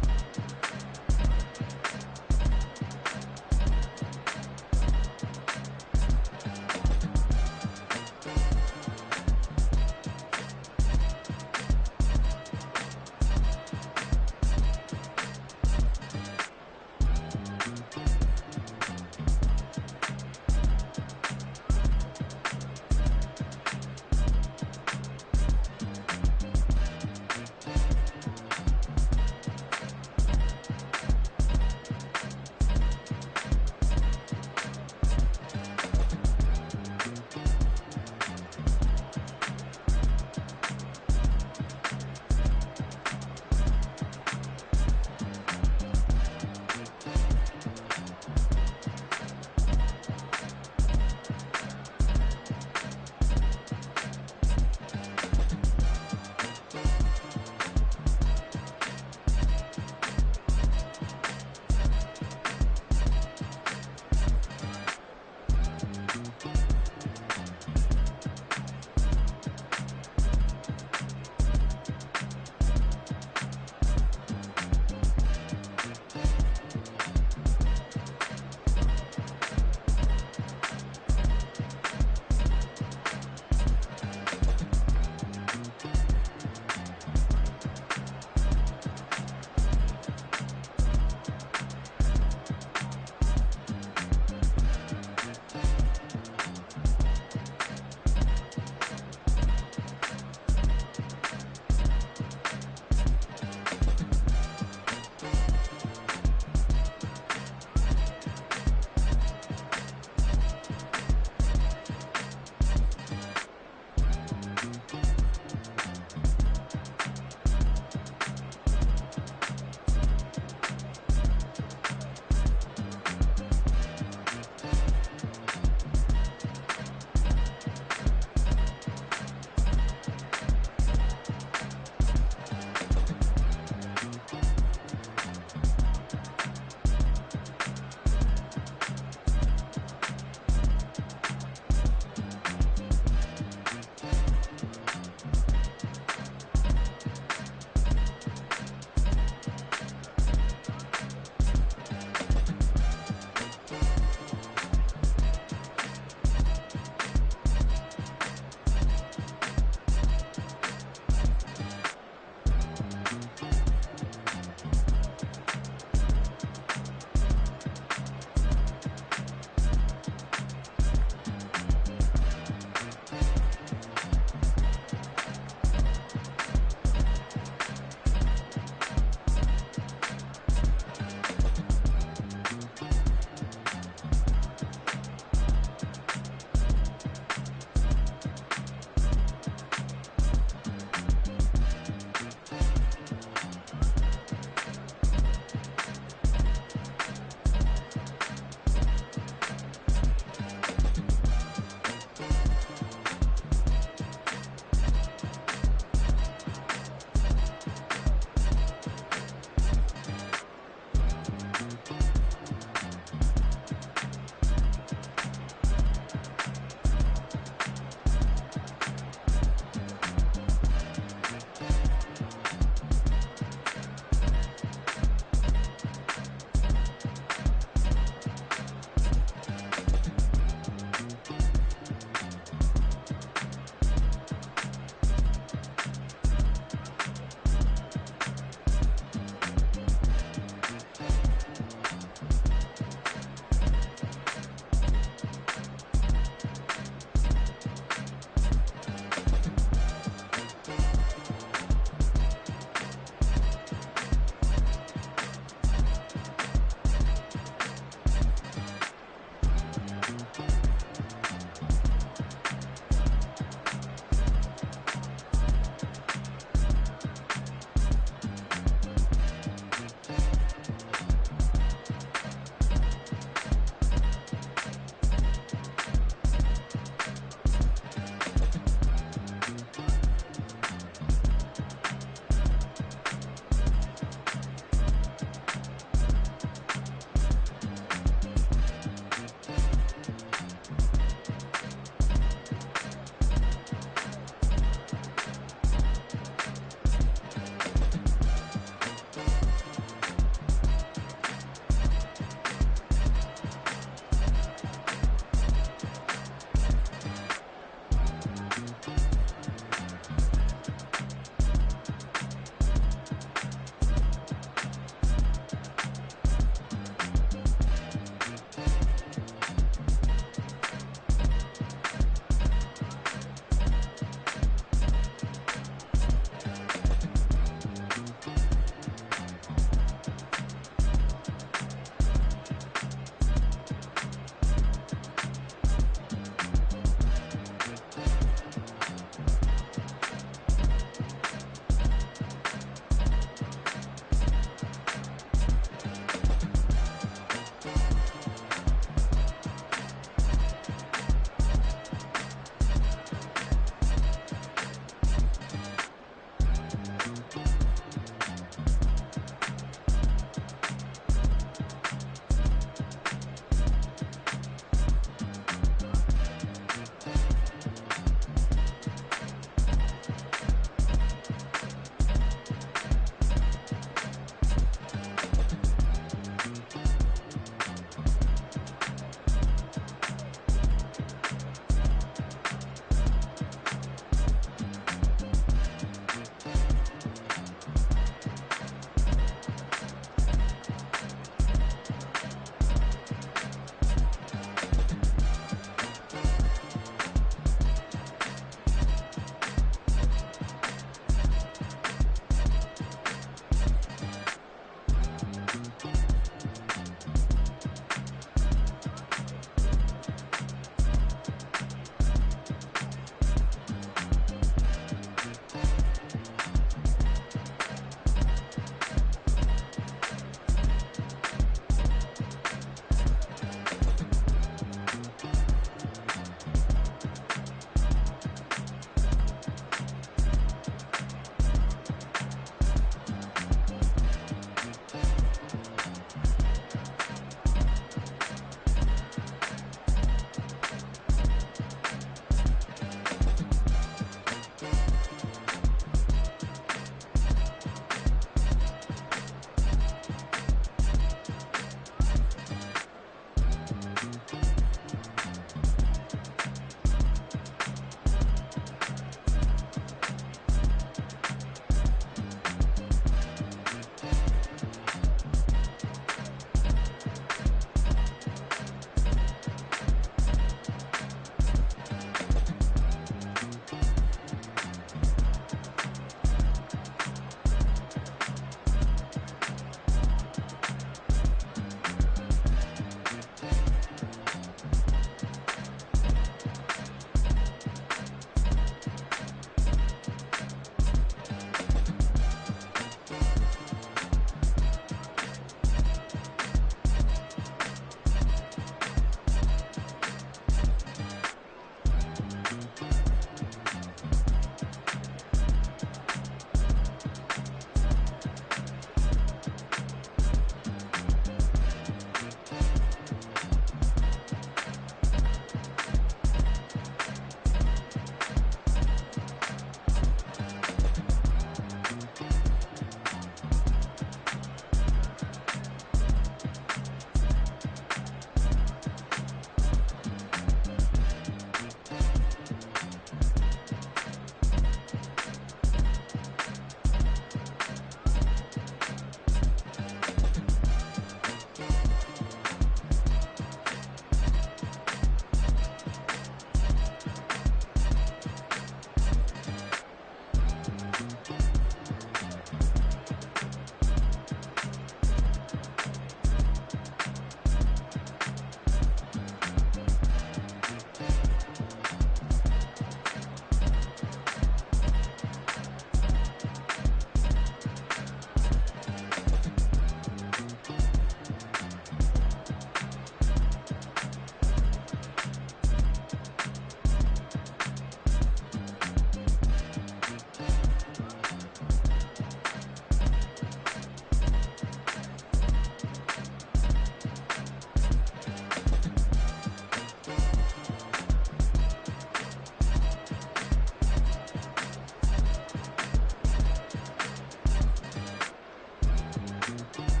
Bye.